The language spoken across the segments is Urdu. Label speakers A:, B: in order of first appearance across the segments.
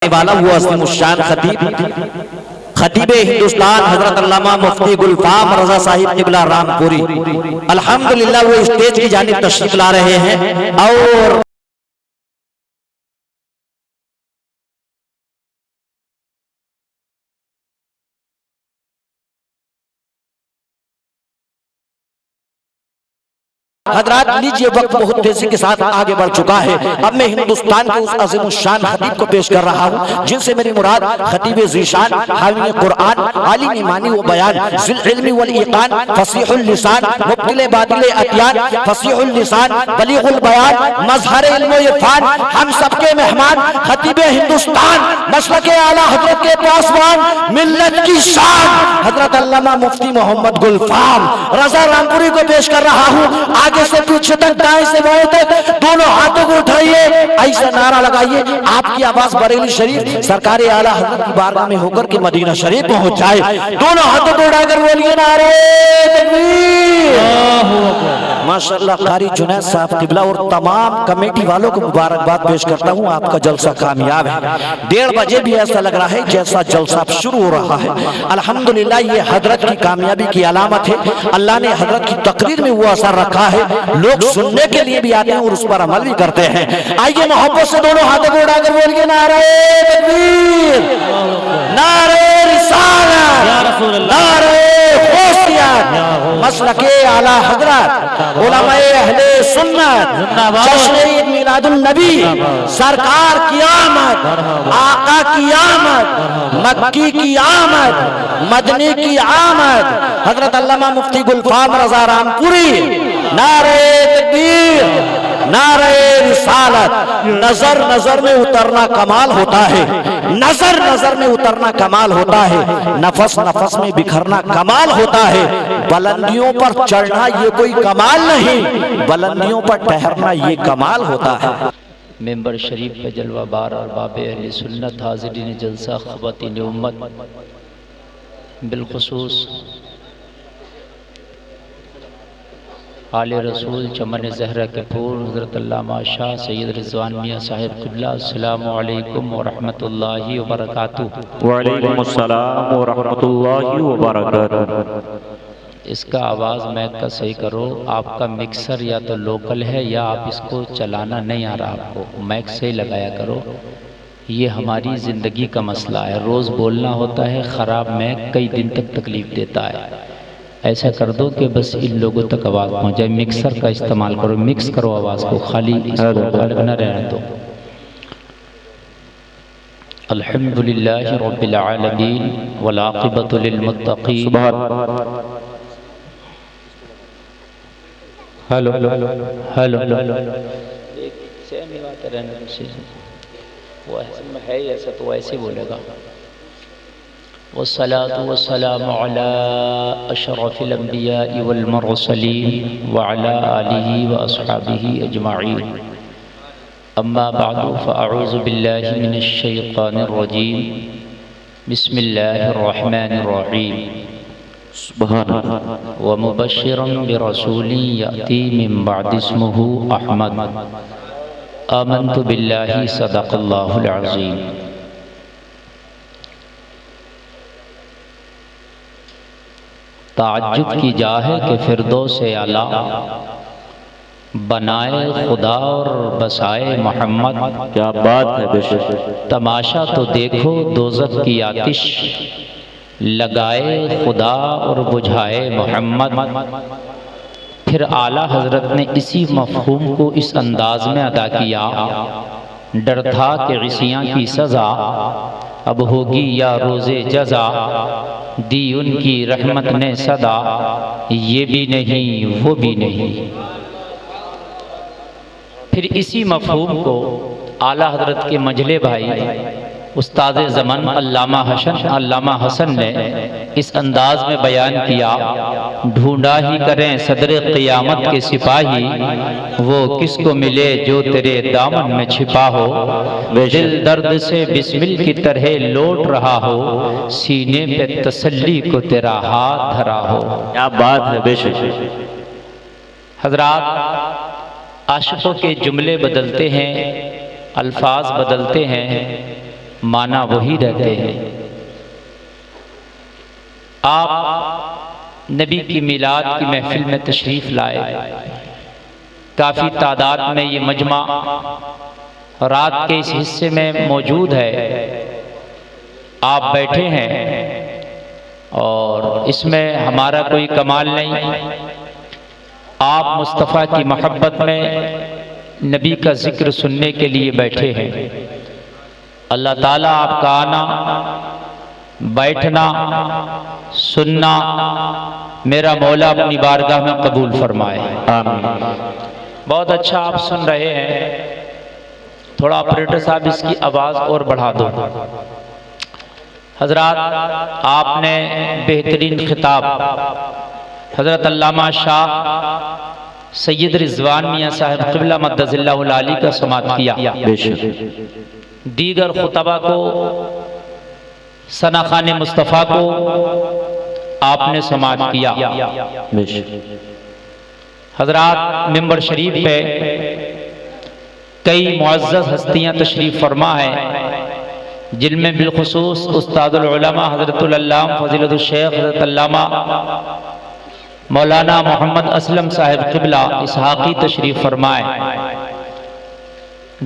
A: والا وہ عظیم الشان خطیب ہندوستان حضرت علامہ مفتی گلفام رضا صاحب قبلہ رامپوری الحمدللہ وہ اسٹیج کی جانب تشریف لا رہے ہیں اور حضرات لیجئے وقت بہت تیزی کے ساتھ آگے بڑھ چکا ہے. اب میں ہندوستان کے اس عظیم الشان خطیب کو پیش کر رہا ہوں جن سے میری مراد خطیب ذیشان حاوی قرآن عالم ایمانی و بیان ذی العلم والایقان فصیح اللسان مبدل بادل اتیان فصیح اللسان بلیغ البیان مظہر علم و عرفان ہم سب کے مہمان خطیب ہندوستان مسلک اعلیٰ حضرت کے پاسبان ملت کی شان حضرت علامہ مفتی محمد گلفام رضا رامپوری کو پیش کر رہا ہوں. آگے سے پیچھے تک دائیں سے بائیں تک دونوں ہاتھوں کو اٹھائیے ایسا نعرہ لگائیے آپ کی آواز بریلی شریف سرکار اعلیٰ حضرت کی بارگاہ میں ہو کر کے مدینہ شریف پہنچ جائے. دونوں ہاتھوں کو اٹھا کر بولیے نعرہ تکبیر. ماشاءاللہ قاری جنید صاحب قبلہ اور تمام کمیٹی والوں کو مبارکباد پیش کرتا ہوں. آپ کا جلسہ کامیاب ہے. 1:30 بجے بھی ایسا لگ رہا ہے جیسا جلسہ شروع ہو رہا ہے. الحمدللہ یہ حضرت کی کامیابی کی علامت ہے. اللہ نے حضرت کی تقریر میں وہ اثر رکھا ہے لوگ سننے کے لیے بھی آتے ہیں اور اس پر عمل بھی کرتے ہیں. آئیے محبت سے دونوں ہاتھوں کو اٹھا کر بولیے نعرہ تکبیر نعرہ رسالت نعرہ غوثیت مسلک اعلیٰ حضرت علماء اہل سنت جشن عید میلاد النبی سرکار کی آمد آقا کی آمد مکی کی آمد مدنی کی آمد حضرت علامہ مفتی گلفام رضا رامپوری نعرہ تکبیر نعرہ رسالت. نظر نظر میں اترنا کمال ہوتا ہے نظر نظر میں اترنا کمال ہوتا ہے نفس نفس میں بکھرنا کمال ہوتا ہے. بلندیوں پر چڑھنا یہ کوئی کمال نہیں بلندیوں پر ٹہرنا یہ کمال ہوتا ہے.
B: ممبر شریف پہ جلوہ بار اور باب اہل سنت حاضرین جلسہ خواتین امت بالخصوص آل رسول چمن زہرہ کے پھول حضرت علامہ شاہ سید رضوان میاں صاحب قبلہ السلام علیکم ورحمۃ اللہ وبرکاتہ.
C: وعلیکم السلام ورحمۃ اللہ وبرکاتہ.
B: اس کا آواز میک کا صحیح کرو. آپ کا مکسر یا تو لوکل ہے یا آپ اس کو چلانا نہیں آ رہا آپ کو. میک صحیح لگایا کرو. یہ ہماری زندگی کا مسئلہ ہے. روز بولنا ہوتا ہے خراب میک کئی دن تک تکلیف دیتا ہے. ایسا کر دو کہ بس ان لوگوں تک آواز پہنچ جائے. مکسر کا استعمال کرو. مکس کرو آواز کو خالی اس کو خالق نہ رہنے دو. الحمدللہ رب العالمین والعاقبۃ للمتقین. ہلو ہلو سیم ہی بات رہنے وہ ہے ایسا تو ایسے بولے گا. والصلاة والسلام على أشرف الأنبياء والمرسلين وعلى آله وأصحابه أجمعين. أما بعد فأعوذ بالله من الشيطان الرجيم. بسم الله الرحمن الرحيم.
C: سبحان اللہ.
B: ومبشرا برسول يأتي من بعد اسمه أحمد. آمنت بالله صدق الله العظيم. تعجب کی جا ہے کہ فردوس اعلیٰ بنائے خدا اور بسائے محمد.
C: کیا بات ہے بے شک.
B: تماشا تو دیکھو دوزخ کی آتش لگائے خدا اور بجھائے محمد. پھر اعلیٰ حضرت نے اسی مفہوم کو اس انداز میں ادا کیا. ڈر تھا کہ عصیاں کی سزا اب ہوگی یا روز جزا. دی ان کی رحمت نے صدا یہ بھی نہیں وہ بھی نہیں. پھر اسی مفہوم کو اعلیٰ حضرت کے مجلے بھائی استاد زمن علامہ حسن نے اس انداز میں بیان کیا. ڈھونڈا ہی کریں صدر قیامت کے سپاہی وہ کس کو ملے جو تیرے دامن میں چھپا ہو. دل درد سے بسمل کی طرح لوٹ رہا ہو سینے پہ تسلی کو تیرا ہاتھ دھرا ہو.
C: کیا بات ہے بے شک.
B: حضرات عاشقوں کے جملے بدلتے ہیں الفاظ بدلتے ہیں معنی وہی رہتے ہیں۔ آپ نبی کی میلاد کی محفل میں تشریف لائے، کافی تعداد میں یہ مجمع رات کے اس حصے میں موجود ہے، آپ بیٹھے ہیں اور اس میں ہمارا کوئی کمال نہیں، آپ مصطفیٰ کی محبت میں نبی کا ذکر سننے کے لیے بیٹھے ہیں۔ اللہ تعالیٰ آپ کا آنا، بیٹھنا، سننا میرا مولا اپنی بارگاہ میں قبول فرمائے،
C: آمین۔
B: بہت اچھا آپ سن رہے ہیں، تھوڑا آپریٹر صاحب اس کی آواز اور بڑھا دو۔ حضرات، آپ نے بہترین خطاب حضرت علامہ شاہ سید رضوان میاں صاحب قبلہ مدظ اللہ العالی کا سماعت کیا۔
C: بے شک
B: دیگر خطبہ کو، ثنا خوان مصطفیٰ کو آپ نے سماعت کیا۔
C: بے شک
B: حضرات، ممبر شریف پہ کئی معزز ہستیاں تشریف فرما ہیں، جن میں بالخصوص استاد العلماء حضرت العلامہ فضیلت الشیخ حضرت علامہ مولانا محمد اسلم صاحب قبلہ اسحاقی تشریف فرمائے،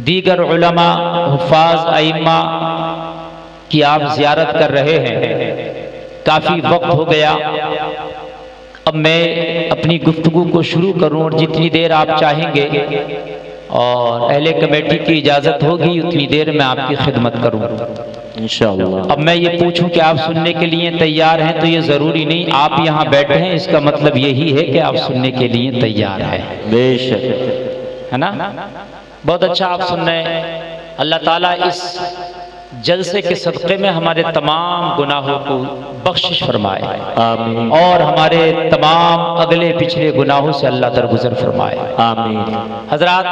B: دیگر علماء، حفاظ، ائمہ کی آپ زیارت کر رہے ہیں۔ کافی وقت ہو گیا، اب میں اپنی گفتگو کو شروع کروں اور جتنی دیر آپ چاہیں گے اور اہل کمیٹی کی اجازت ہوگی اتنی دیر میں آپ کی خدمت کروں۔
C: انشاءاللہ۔
B: اب میں یہ پوچھوں کہ آپ سننے کے لیے تیار ہیں تو یہ ضروری نہیں آپ یہاں بیٹھے ہیں، اس کا مطلب یہی ہے کہ آپ سننے کے لیے تیار ہیں،
C: بے شک
B: ہے نا؟ بہت اچھا آپ سن رہے ہیں۔ اللہ تعالیٰ اس جلسے کے صدقے میں ہمارے تمام گناہوں کو بخشش فرمائے،
C: آمین
B: اور ہمارے تمام اگلے پچھلے گناہوں سے اللہ درگزر فرمائے،
C: آمین۔
B: حضرات،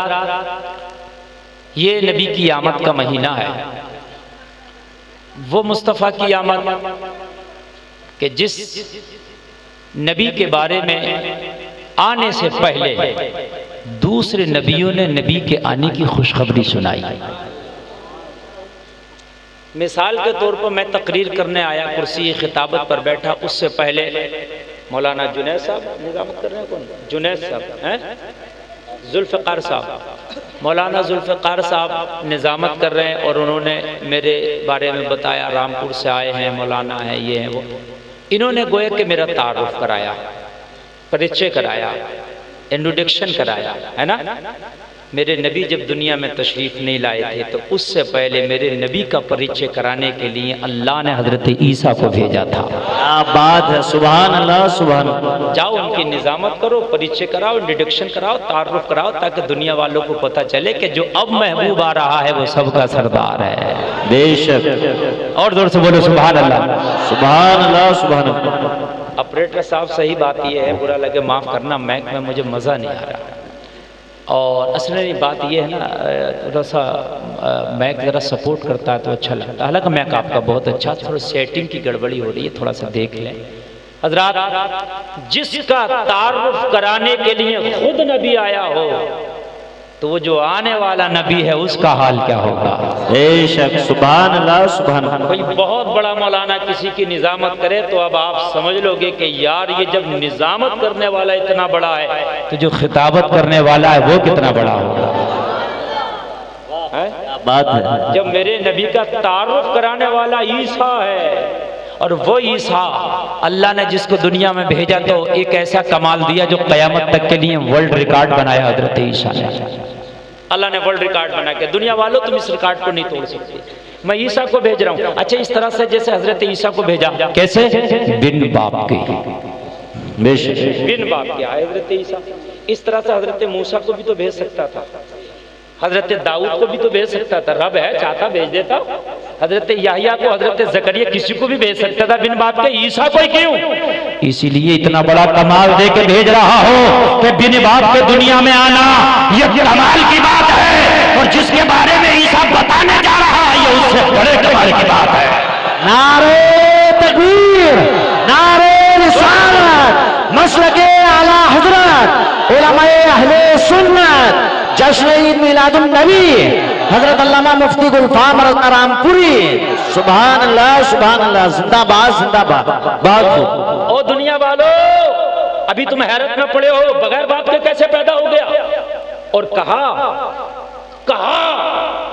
B: یہ نبی کی آمد کا مہینہ ہے، وہ مصطفیٰ کی آمد کہ جس نبی کے بارے میں آنے سے پہلے دوسرے نبیوں نے نبی کے آنے کی خوشخبری سنائی۔ مثال کے طور پر میں تقریر کرنے آیا، کرسی خطابت پر بیٹھا، اس سے پہلے مولانا جنید صاحب نظامت کر رہے ہیں، کون؟ جنید صاحب ہیں، ذوالفقار صاحب، مولانا ذوالفقار صاحب نظامت کر رہے ہیں اور انہوں نے میرے بارے میں بتایا، رامپور سے آئے ہیں، مولانا ہیں، یہ ہیں وہ۔ انہوں نے گویا کہ میرا تعارف کرایا، پریچے کرایا، انٹروڈکشن کرایا، ہے نا؟ میرے نبی جب دنیا میں تشریف نہیں لائے تھے تو اس سے پہلے میرے نبی کا پریچے کرانے کے لیے اللہ نے حضرت عیسیٰ کو بھیجا تھا۔
C: کیا بات ہے، سبحان اللہ سبحان اللہ۔
B: جاؤ ان کی نظامت کرو، پریچے کراؤ، انٹروڈکشن کراؤ، تعارف کراؤ، تاکہ دنیا والوں کو پتہ چلے کہ جو اب محبوب آ رہا ہے وہ سب کا سردار ہے۔
C: بے شک،
B: اور زور سے بولو سبحان اللہ،
C: سبحان اللہ سبحان اللہ۔
B: آپریٹر صاحب صحیح بات یہ ہے، برا لگے معاف کرنا، میک میں مجھے مزہ نہیں آ رہا، اور اصل میں بات یہ ہے نا، تھوڑا سا میک ذرا سپورٹ کرتا ہے تو اچھا لگتا ہے، حالانکہ میک آپ کا بہت اچھا، تھوڑا سیٹنگ کی گڑبڑی ہو رہی ہے، تھوڑا سا دیکھ لیں۔ حضرات، جس کا تعارف کرانے کے لیے خود نبی آیا ہو تو وہ جو آنے والا نبی ہے اس کا حال کیا ہوگا؟
C: بے شک، سبحان اللہ سبحان اللہ۔
B: کوئی بہت بڑا مولانا کسی کی نظامت کرے تو اب آپ سمجھ لو گے کہ یار یہ جب نظامت کرنے والا اتنا بڑا ہے تو جو خطابت کرنے والا ہے وہ کتنا بڑا ہوگا؟
C: بات ہے،
B: جب میرے نبی کا تعارف کرانے والا عیسیٰ ہے، اور وہ عیسیٰ اللہ نے جس کو دنیا میں بھیجا تو ایک ایسا کمال دیا جو قیامت تک کے لیے ورلڈ ریکارڈ بنایا حضرت عیسیٰ نے۔ اللہ نے ورلڈ ریکارڈ بنا کے، دنیا والوں تم اس ریکارڈ کو نہیں توڑ سکتے، میں عیسیٰ کو بھیج رہا ہوں۔ اچھا، اس طرح سے جیسے حضرت عیسیٰ کو بھیجا، کیسے؟ بن باپ کے،
C: بے شک،
B: بن باپ کے آئے حضرت عیسیٰ۔ اس طرح سے حضرت موسیٰ کو بھی تو بھیج سکتا تھا، حضرت داؤد کو بھی تو بھیج سکتا تھا، رب ہے چاہتا بھیج دیتا، حضرت یحییٰ کو، حضرت زکریا، کسی کو بھی بھیج سکتا تھا، بن باپ کے عیسیٰ کو ہی کیوں؟ اسی لیے اتنا بڑا کمال دے کے بھیج رہا ہو کہ بن باپ کے دنیا میں آنا یہ کمال کی بات ہے، اور جس کے بارے میں عیسیٰ بتانے جا رہا ہے یہ اس سے بڑے کمال کی بات ہے۔
A: نعرہ تکبیر، نعرہ رسالت، مسلک اعلیٰ حضرت، علماء اہل سنت، جشن عید میلاد النبی، حضرت علامہ مفتی گلفام رامپوری،
C: سبحان اللہ، زندہ باد زندہ باد، بہت خوب۔
D: او دنیا والو، ابھی تم حیرت میں پڑے ہو بغیر باپ کے کیسے پیدا ہو گیا؟ اور کہا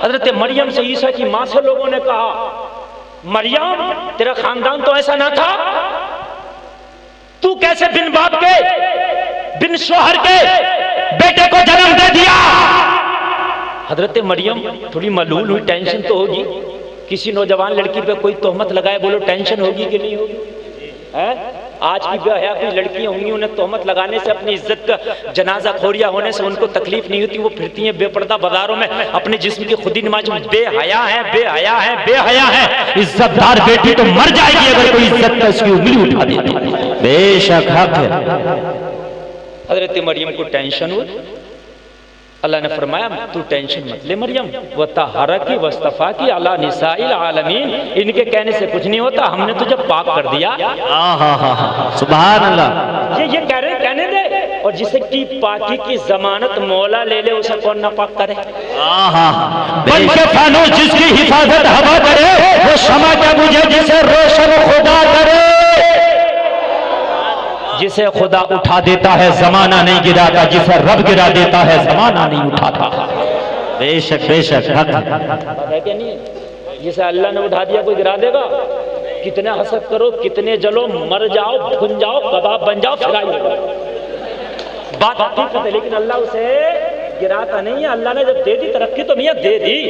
D: حضرت مریم سے عیسیٰ کی ماں سے لوگوں نے کہا، مریم تیرا خاندان تو ایسا نہ تھا، تو کیسے بن باپ کے بن شوہر کے بیٹے کو جنم دے دیا؟ حضرت مریم تھوڑی ملول ہوئی، ٹینشن تو ہوگی، کسی نوجوان لڑکی پہ کوئی تہمت لگائے، بولو ٹینشن ہوگی کہ نہیں ہوگی؟ آج کی بے حیا کوئی لڑکیاں ہوں گی، انہیں تہمت لگانے سے، اپنی عزت کا جنازہ خوریہ ہونے سے ان کو تکلیف نہیں ہوتی، وہ پھرتی ہیں بے پردہ بازاروں میں اپنے جسم کی خودی نمائش، بے حیا ہیں، بے حیا ہیں، بے حیا ہیں۔ عزت دار بیٹی تو مر جائے گی اگر کوئی عزت کا اس کی انگلی اٹھا دیتی۔
C: بے شک حق ہے۔
D: حضرت مریم کو ٹینشن ہوئی، اللہ نے فرمایا تو ٹینشن مت لے مریم، وَطَهَّرَكِ وَاصْطَفَاكِ عَلَى نِسَاءِ الْعَالَمِينَ، ان کے کہنے سے کچھ نہیں ہوتا، ہم نے تجھے پاک کر دیا۔
C: سبحان اللہ۔
D: یہ کہہ رہے کہنے دے، اور جسے کی پاکی کی ضمانت مولا لے لے اسے کون نہ پاک کرے؟
B: بن کے فانوس جس کی حفاظت ہوا کرے، وہ شمع کیا بجھے جسے روشن خدا کرے۔ جسے خدا اٹھا دیتا ہے زمانہ نہیں گراتا، جسے رب گرا دیتا ہے زمانہ نہیں اٹھاتا۔
C: بے شک بے شک حق
D: ہے کہ نہیں؟ جسے اللہ نے اٹھا دیا کوئی گرا دے گا؟ کتنے حسد کرو، کتنے جلو، مر جاؤ، بھن جاؤ، کباب بن جاؤ، پھر آئی ہوگا۔ بات حقیقت ہے، لیکن اللہ اسے گراتا نہیں ہے۔ اللہ نے جب دے دی ترقی تو میاں دے دی،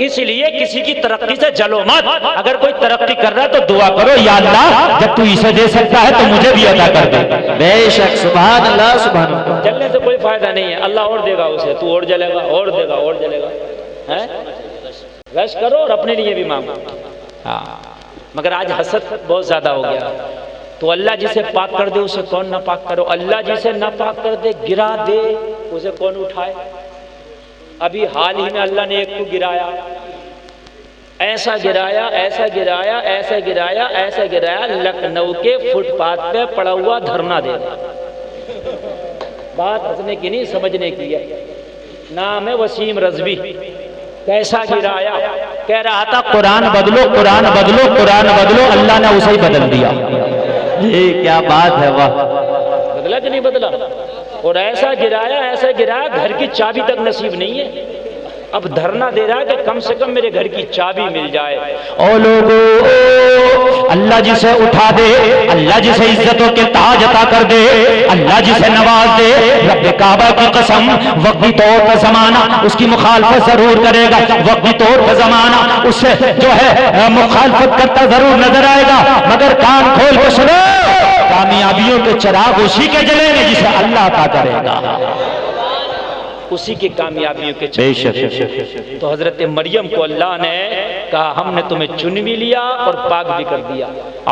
D: اس لیے کسی کی ترقی سے جلو مت۔ اگر کوئی ترقی کر رہا ہے تو دعا کرو، یا اللہ جب تو اسے دے سکتا ہے تو مجھے بھی عطا کر دے۔
C: بے شک سبحان اللہ سبحان اللہ۔
D: جلنے سے کوئی فائدہ نہیں ہے، اللہ اور دے گا اسے، تو اور جلے گا، اور دے گا، اور جلے گا۔ رش کرو اور اپنے لیے بھی مانگو۔ مگر آج حسد بہت زیادہ ہو گیا، تو اللہ جسے پاک کر دے اسے کون نہ پاک کرو، اللہ جسے نہ پاک کر دے، گرا دے، اسے کون اٹھائے؟ ابھی حال ہی میں اللہ نے ایک کو گرایا، ایسا گرایا، ایسا گرایا، ایسا گرایا، ایسا گرایا، لکھنؤ کے فٹ پاتھ پہ پڑا ہوا دھرنا دے گا۔ بات ہنسنے کی نہیں، سمجھنے کی ہے۔ نام ہے وسیم رضوی۔ کیسا گرایا؟ کہہ رہا تھا
B: قرآن بدلو، قرآن بدلو، قرآن بدلو، اللہ نے اسے ہی بدل دیا۔
C: یہ کیا بات ہے، واہ۔
D: بدلا کہ نہیں بدلا؟ اور ایسا گرایا، ایسا گرایا، گھر کی چابی تک نصیب نہیں ہے۔ اب دھرنا دے رہا ہے کہ کم سے کم میرے گھر کی چابی مل جائے۔
B: او لوگو، اللہ جسے اٹھا دے، اللہ جسے عزتوں کے تاج عطا کر دے، اللہ جسے نواز دے، رب کعبہ کی قسم، وقتی طور پر زمانہ اس کی مخالفت ضرور کرے گا، وقتی طور پر زمانہ اس سے جو ہے مخالفت کرتا ضرور نظر آئے گا، مگر کان کھول کے سنو، کامیابیوں کے چراغ اسی کے جلیں گے جسے اللہ عطا کرے گا،
D: اسی کی کامیابیوں کے
C: بے
D: چلے۔
C: شک۔
D: تو حضرت مریم کو اللہ نے کہا ہم نے تمہیں چن بھی لیا اور پاک بھی کر دیا۔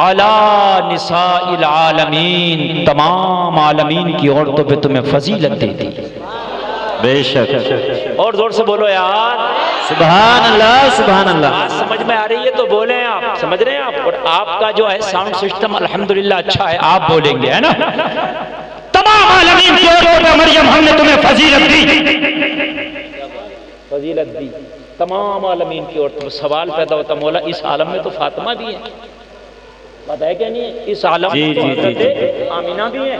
B: اعلیٰ نساء العالمین، تمام عالمین کی عورتوں پہ تمہیں فضیلت دے دی۔
C: بے شک۔
D: اور زور سے بولو یار،
C: سبحان اللہ سبحان اللہ۔
D: بات سمجھ میں آ رہی ہے تو بولیں آپ، سمجھ رہے ہیں آپ؟ اور آپ کا جو ہے ساؤنڈ سسٹم الحمدللہ اچھا ہے، آپ بولیں گے، ہے نا؟ تمام عالمین کی عورتوں پہ مریم ہم نے تمہیں فضیلت دی، فضیلت دی تمام عالمین کی عورتوں پہ۔ سوال پیدا ہوتا مولا اس عالم میں تو فاطمہ بھی ہے، بات ہے کہ نہیں؟ اس عالم میں تو حضرت آمینہ بھی ہیں،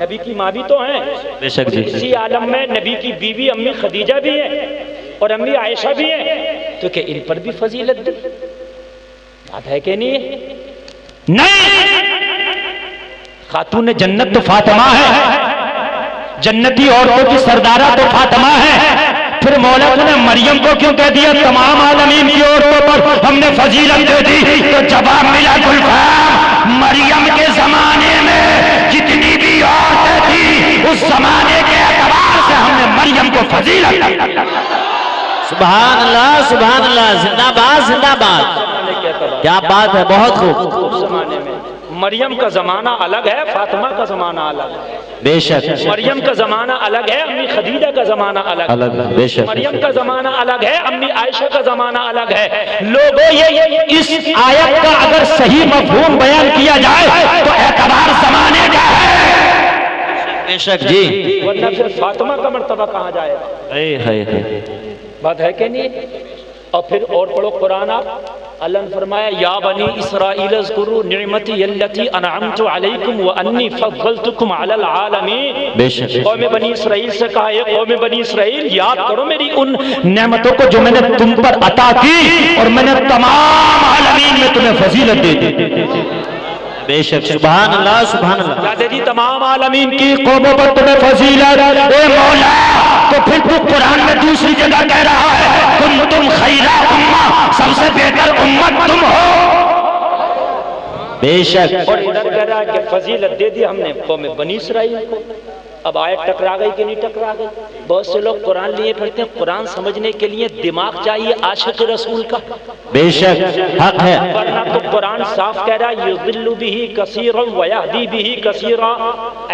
D: نبی کی ماں بھی تو ہیں،
C: بے شک جی۔
D: اسی عالم میں نبی کی بیوی امی خدیجہ بھی ہیں اور امی عائشہ بھی ہیں، تو کہ ان پر بھی فضیلت دی، بات ہے کہ نہیں؟
B: نہیں، خاتون جنت تو فاطمہ ہے، جنتی عورتوں کی سردارہ تو فاطمہ ہے، پھر مولا نے مریم کو کیوں کہہ دیا تمام عالمین کی عورتوں پر ہم نے فضیلت دے دی؟ تو جواب ملا گلفام، مریم کے زمانے میں جتنی بھی عورتیں تھیں اس زمانے کے اعتبار سے ہم نے مریم کو فضیلت دی۔
C: سبحان اللہ سبحان اللہ، زندہ باد زندہ باد، کیا بات ہے، بہت خوب۔
D: اس زمانے میں مریم کا زمانہ الگ ہے، فاطمہ کا زمانہ الگ ہے،
C: بے شک۔
D: مریم کا زمانہ الگ ہے، امی خدیجہ کا زمانہ الگ ہے،
C: بے شک۔
D: مریم کا زمانہ الگ ہے، امی عائشہ کا زمانہ الگ ہے۔ لوگوں یہ
B: اس آیت کا اگر صحیح مفہوم بیان کیا جائے تو اعتبار زمانے کا ہے،
C: بے شک جی۔
D: ورنہ پھر فاطمہ کا مرتبہ کہاں جائے گا؟ بات ہے کہ نہیں؟ اور پھر اور پڑھو قرآن آپ، اللہ نے فرمایا یا بنی اسرائیل اذکروا نعمتی التی انعمت علیکم وانی فضلتکم علی العالمین۔
C: بے شک
D: قوم بنی اسرائیل سے کہا ہے قوم بنی اسرائیل یاد کرو میری ان نعمتوں کو جو میں نے تم پر عطا کی اور میں نے تمام عالمین میں تمہیں فضیلت دے دی۔
C: بے شک سبحان اللہ سبحان اللہ۔
D: کیا دے دی؟ تمام عالمین کی قوموں پر تمہیں فضیلت۔ اے مولا تو پھر تو قرآن میں دوسری جگہ کہہ رہا ہے کنتم خیر امہ، سب سے بہتر امت تم ہو۔
C: بے شک
D: اور ادھر کہہ رہا ہے کہ فضیلت دے دی ہم نے قوم بنی اسرائیل کو۔ اب آیت ٹکرا گئی کہ نہیں ٹکرا گئی؟ بہت سے لوگ قرآن لیے پڑھتے ہیں، قرآن سمجھنے کے لیے دماغ چاہیے عاشق رسول کا،
C: بے شک حق ہے۔
D: ورنہ تو قرآن صاف کہہ رہا ہے یضل بہ کثیرا ویہدی بہ کثیرا۔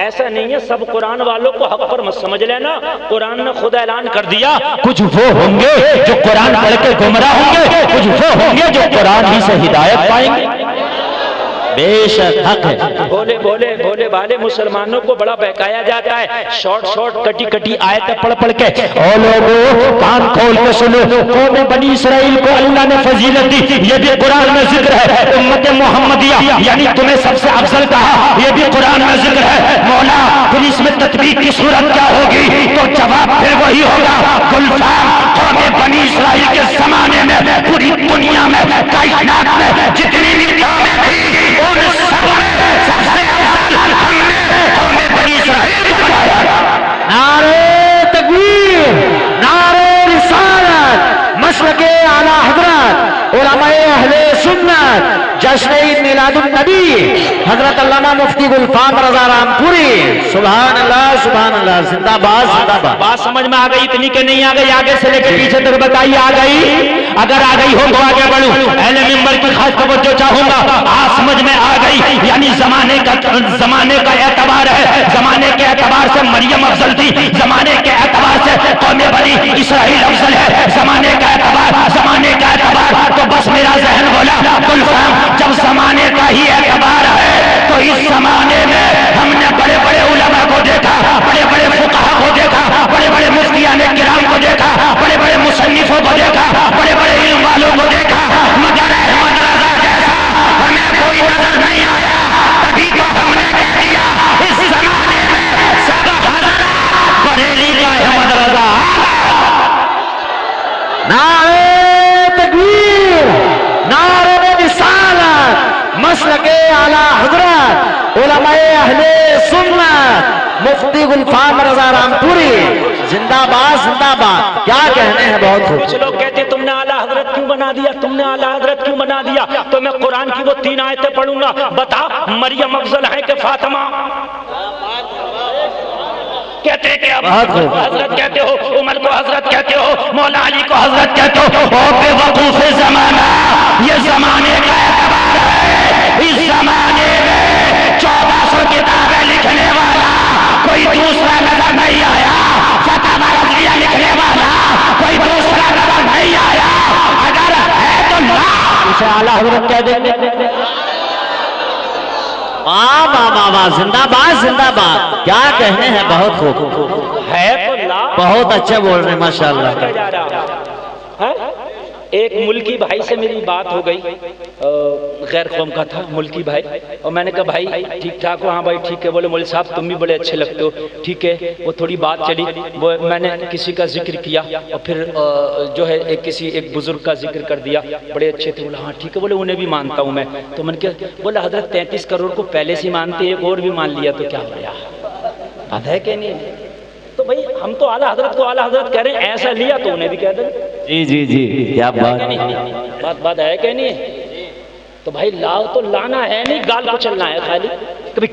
D: ایسا نہیں ہے سب قرآن والوں کو حق پر مت سمجھ لینا، قرآن نے خود اعلان کر دیا کچھ وہ ہوں گے جو قرآن پڑھ کے گمراہ ہوں گے، کچھ وہ ہوں گے جو قرآن ہی سے ہدایت پائیں گے۔
C: بے شک حق ہے۔
D: بھولے بھولے بھولے بھالے مسلمانوں کو بڑا بہکایا جاتا ہے، شارٹ کٹی کٹی آیتیں پڑھ پڑھ کے۔ او لوگوں کان کھول کے سنو، قوم بنی اسرائیل کو اللہ نے فضیلت دی، یہ بھی قرآن میں ذکر ہے۔ امت محمدیہ یعنی تمہیں سب سے افضل کہا، یہ بھی قرآن میں ذکر ہے۔ مولا پھر اس میں تطبیق کی صورت کیا ہوگی؟ تو جواب پھر وہی ہوگا گلفام قوم بنی اسرائیل کے زمانے میں پوری دنیا میں کائنات میں جتنی بھی قومیں تھیں ان سب میں سب سے افضل ہم نے قوم بنی اسرائیل کو بنایا۔
C: نعرہ تکبیر، نعرہ رسالت، مسلک اعلی حضرت علماء اہل سنت، جشن عید میلاد النبی حضرت علامہ مفتی گلفام رضا رام پوری، سبحان اللہ سبحان اللہ، زندہ باد زندہ باد۔
D: بات سمجھ میں آ گئی؟ اتنی کہ نہیں آ گئی؟ آگے سے لے کے پیچھے تک بتائیے آ گئی؟ اگر آ گئی ہو تو آگے بڑھوں، اہل منبر کی خاص توجہ چاہوں گا۔ آج سمجھ میں آ گئی یعنی زمانے کا اعتبار ہے، زمانے کے اعتبار سے مریم افضل تھی، زمانے کے اعتبار سے قوم بنی اسرائیل افضل ہے، زمانے کا اعتبار تو بس میرا ذہن بولا گلفام جب زمانے کا ہی اعتبار ہے تو اس زمانے میں ہم نے بڑے بڑے علماء کو دیکھا، بڑے بڑے فقہا کو دیکھا، بڑے بڑے مفتیان کرام کو دیکھا، بڑے بڑے مصنفوں کو دیکھا، بڑے بڑے علم والوں کو دیکھا، مگر احمد رضا جیسا ہمیں کوئی نظر نہیں آیا۔ تبھی تو ہم نے کہہ دیا اس زمانے میں سب حضرات بریلی کا احمد رضا۔
C: نعرہ تکبیر، نعرہ رسالت، مسلک اعلی حضرت علماء اہل سنت، مفتی گلفام رضا رام پوری، زندہ باد زندہ باد۔ کیا کہنے ہیں بہت خوب۔
D: کچھ لوگ کہتے تم نے اعلیٰ حضرت کیوں بنا دیا، تم نے اعلیٰ حضرت کیوں بنا دیا؟ تو میں قرآن کی وہ 3 آیتیں پڑھوں گا، بتا مریم افضل ہے کہ فاطمہ؟ کہتے کہ اب حضرت کہتے ہو، عمر کو حضرت کہتے ہو، مولا علی کو حضرت کہتے ہو، او بے وقوف زمانہ، یہ زمانے کا اعتبار ہے۔ اس زمانے میں 1400 کتابیں لکھنے والا کوئی دوسرا نظر نہیں آیا، فتاوی رضویہ لکھنے والا کوئی دوسرا نظر نہیں آیا۔ اگر ہے تو لا اسے اعلیٰ حضرت کہہ دیں گے۔
C: واہ واہ واہ واہ، زندہ باد زندہ باد۔ کیا کہنے ہیں بہت خوب،
D: ہے تو لا
C: بہت اچھے بول رہے ہیں ماشاءاللہ۔
D: جا رہا ہے۔ ایک ملکی بھائی سے میری بات ہو گئی، غیر قوم کا تھا ملکی بھائی، اور میں نے کہا بھائی ٹھیک ٹھاک ہو؟ ہاں بھائی ٹھیک ہے۔ بولے مولوی صاحب تم بھی بڑے اچھے لگتے ہو۔ ٹھیک ہے، وہ تھوڑی بات چلی، وہ میں نے کسی کا ذکر کیا اور پھر جو ہے ایک بزرگ کا ذکر کر دیا، بڑے اچھے تھے۔ بولا ہاں ٹھیک ہے، بولے انہیں بھی مانتا ہوں میں۔ تو میں نے کہا بولا حضرت 33 کروڑ کو پہلے سے مانتے، ایک اور بھی مان لیا تو کیا ہو گیا؟ بات ہے کہ نہیں؟ تو بھائی ہم تو اعلیٰ حضرت کو اعلیٰ حضرت کہہ رہے ہیں، ایسا لیا تو انہیں بھی کہہ دیں۔
C: جی جی جی، کیا
D: بات ہے کہ نہیں؟ تو بھائی لاؤ تو لانا ہے نہیں، گال کو چلنا ہے خالی۔ کبھی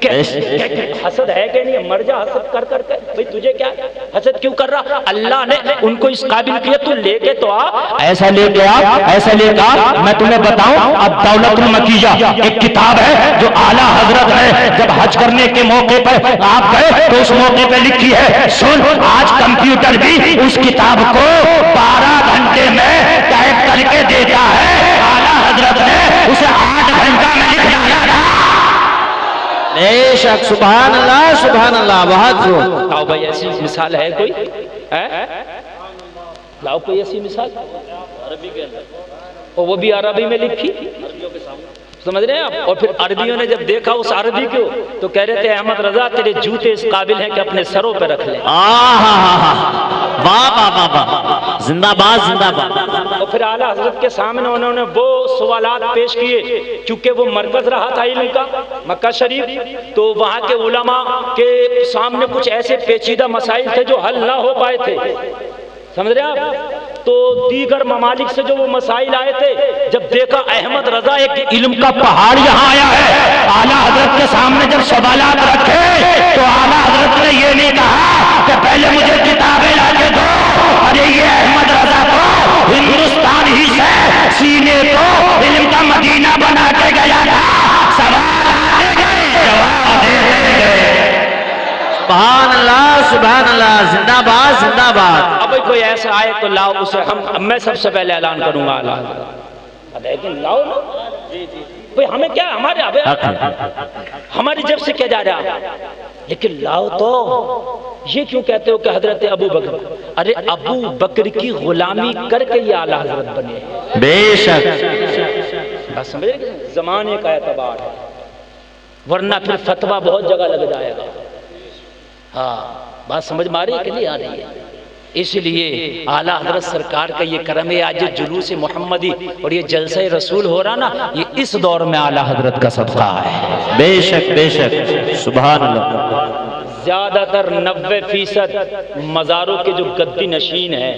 D: حسد ہے کہ نہیں؟ مر جا حسد کر کر کے۔ بھئی تجھے کیا حسد کیوں کر رہا؟ اللہ نے ان کو اس قابل کیا، تو لے کے تو آ، ایسا لے کے آ، ایسا لے کے آ۔ میں تمہیں بتاؤں اب دولت المکیہ ایک کتاب ہے جو اعلیٰ حضرت نے جب حج کرنے کے موقع پر آپ گئے تو اس موقع پہ لکھی ہے، سن آج کمپیوٹر بھی اس کتاب کو 12 گھنٹے میں ٹائپ کر کے دیتا ہے، اعلیٰ حضرت نے اسے 8 گھنٹہ میں لکھ ڈالا تھا۔
C: بے شک، سبحان اللہ سبحان اللہ، بہت خوب۔
D: آؤ بھائی ایسی مثال ہے کوئی؟ لاؤ کوئی ایسی مثال اور وہ بھی عربی میں لکھی، سمجھ رہے ہیں آپ؟ اور پھر عربیوں نے جب دیکھا اس عربی کو تو کہہ رہے تھے احمد رضا تیرے جوتے اس قابل ہیں کہ اپنے سروں پہ رکھ لیں۔
C: واہ واہ واہ واہ، زندہ باد زندہ باد۔
D: اور پھر اعلیٰ حضرت کے سامنے انہوں نے وہ سوالات پیش کیے، چونکہ وہ مرکز رہا تھا علم کا مکہ شریف، تو وہاں کے علماء کے سامنے کچھ ایسے پیچیدہ مسائل تھے جو حل نہ ہو پائے تھے، سمجھ رہے ہیں آپ؟ تو دیگر ممالک سے جو وہ مسائل آئے تھے، جب دیکھا احمد رضا ایک علم کا پہاڑ یہاں آیا ہے، اعلیٰ حضرت کے سامنے جب سوالات رکھے تو اعلیٰ حضرت نے یہ نہیں کہا کہ پہلے مجھے کتابیں لا کے دو، ارے یہ احمد رضا کو ہندوستان ہی سے سینے کو علم کا مدینہ بنا کے گیا تھا، سوال آتے گئے جواب دیتے گئے۔
C: سبحان اللہ، زندہ باد زندہ باد۔
D: اب کوئی ایسا آئے تو لاؤ اسے میں سب سے پہلے اعلان کروں گا اعلیٰ حضرت، لیکن لاؤ نا بھئی، ہمیں کیا، ہماری جب سے کیا جا رہا، لیکن لاؤ تو۔ یہ کیوں کہتے ہو کہ حضرت ابو بکر؟ ارے ابو بکر کی غلامی کر کے یہ اعلیٰ حضرت بنے،
C: بے شک۔
D: بات سمجھ رہے ہیں؟ زمانے کا اعتبار ہے، ورنہ پھر فتویٰ بہت جگہ لگ جائے گا۔ ہاں بات سمجھ میں آ رہی ہے کہ نہیں آ رہی ہے؟ اس لیے اعلیٰ حضرت سرکار کا یہ کرم ہے، آج جلوس محمدی اور یہ جلسہ رسول ہو رہا نا، یہ اس دور میں اعلیٰ حضرت کا صدقہ ہے۔
C: بے شک بے شک، سبحان اللہ۔
D: زیادہ تر 90% مزاروں کے جو گدی نشین ہیں،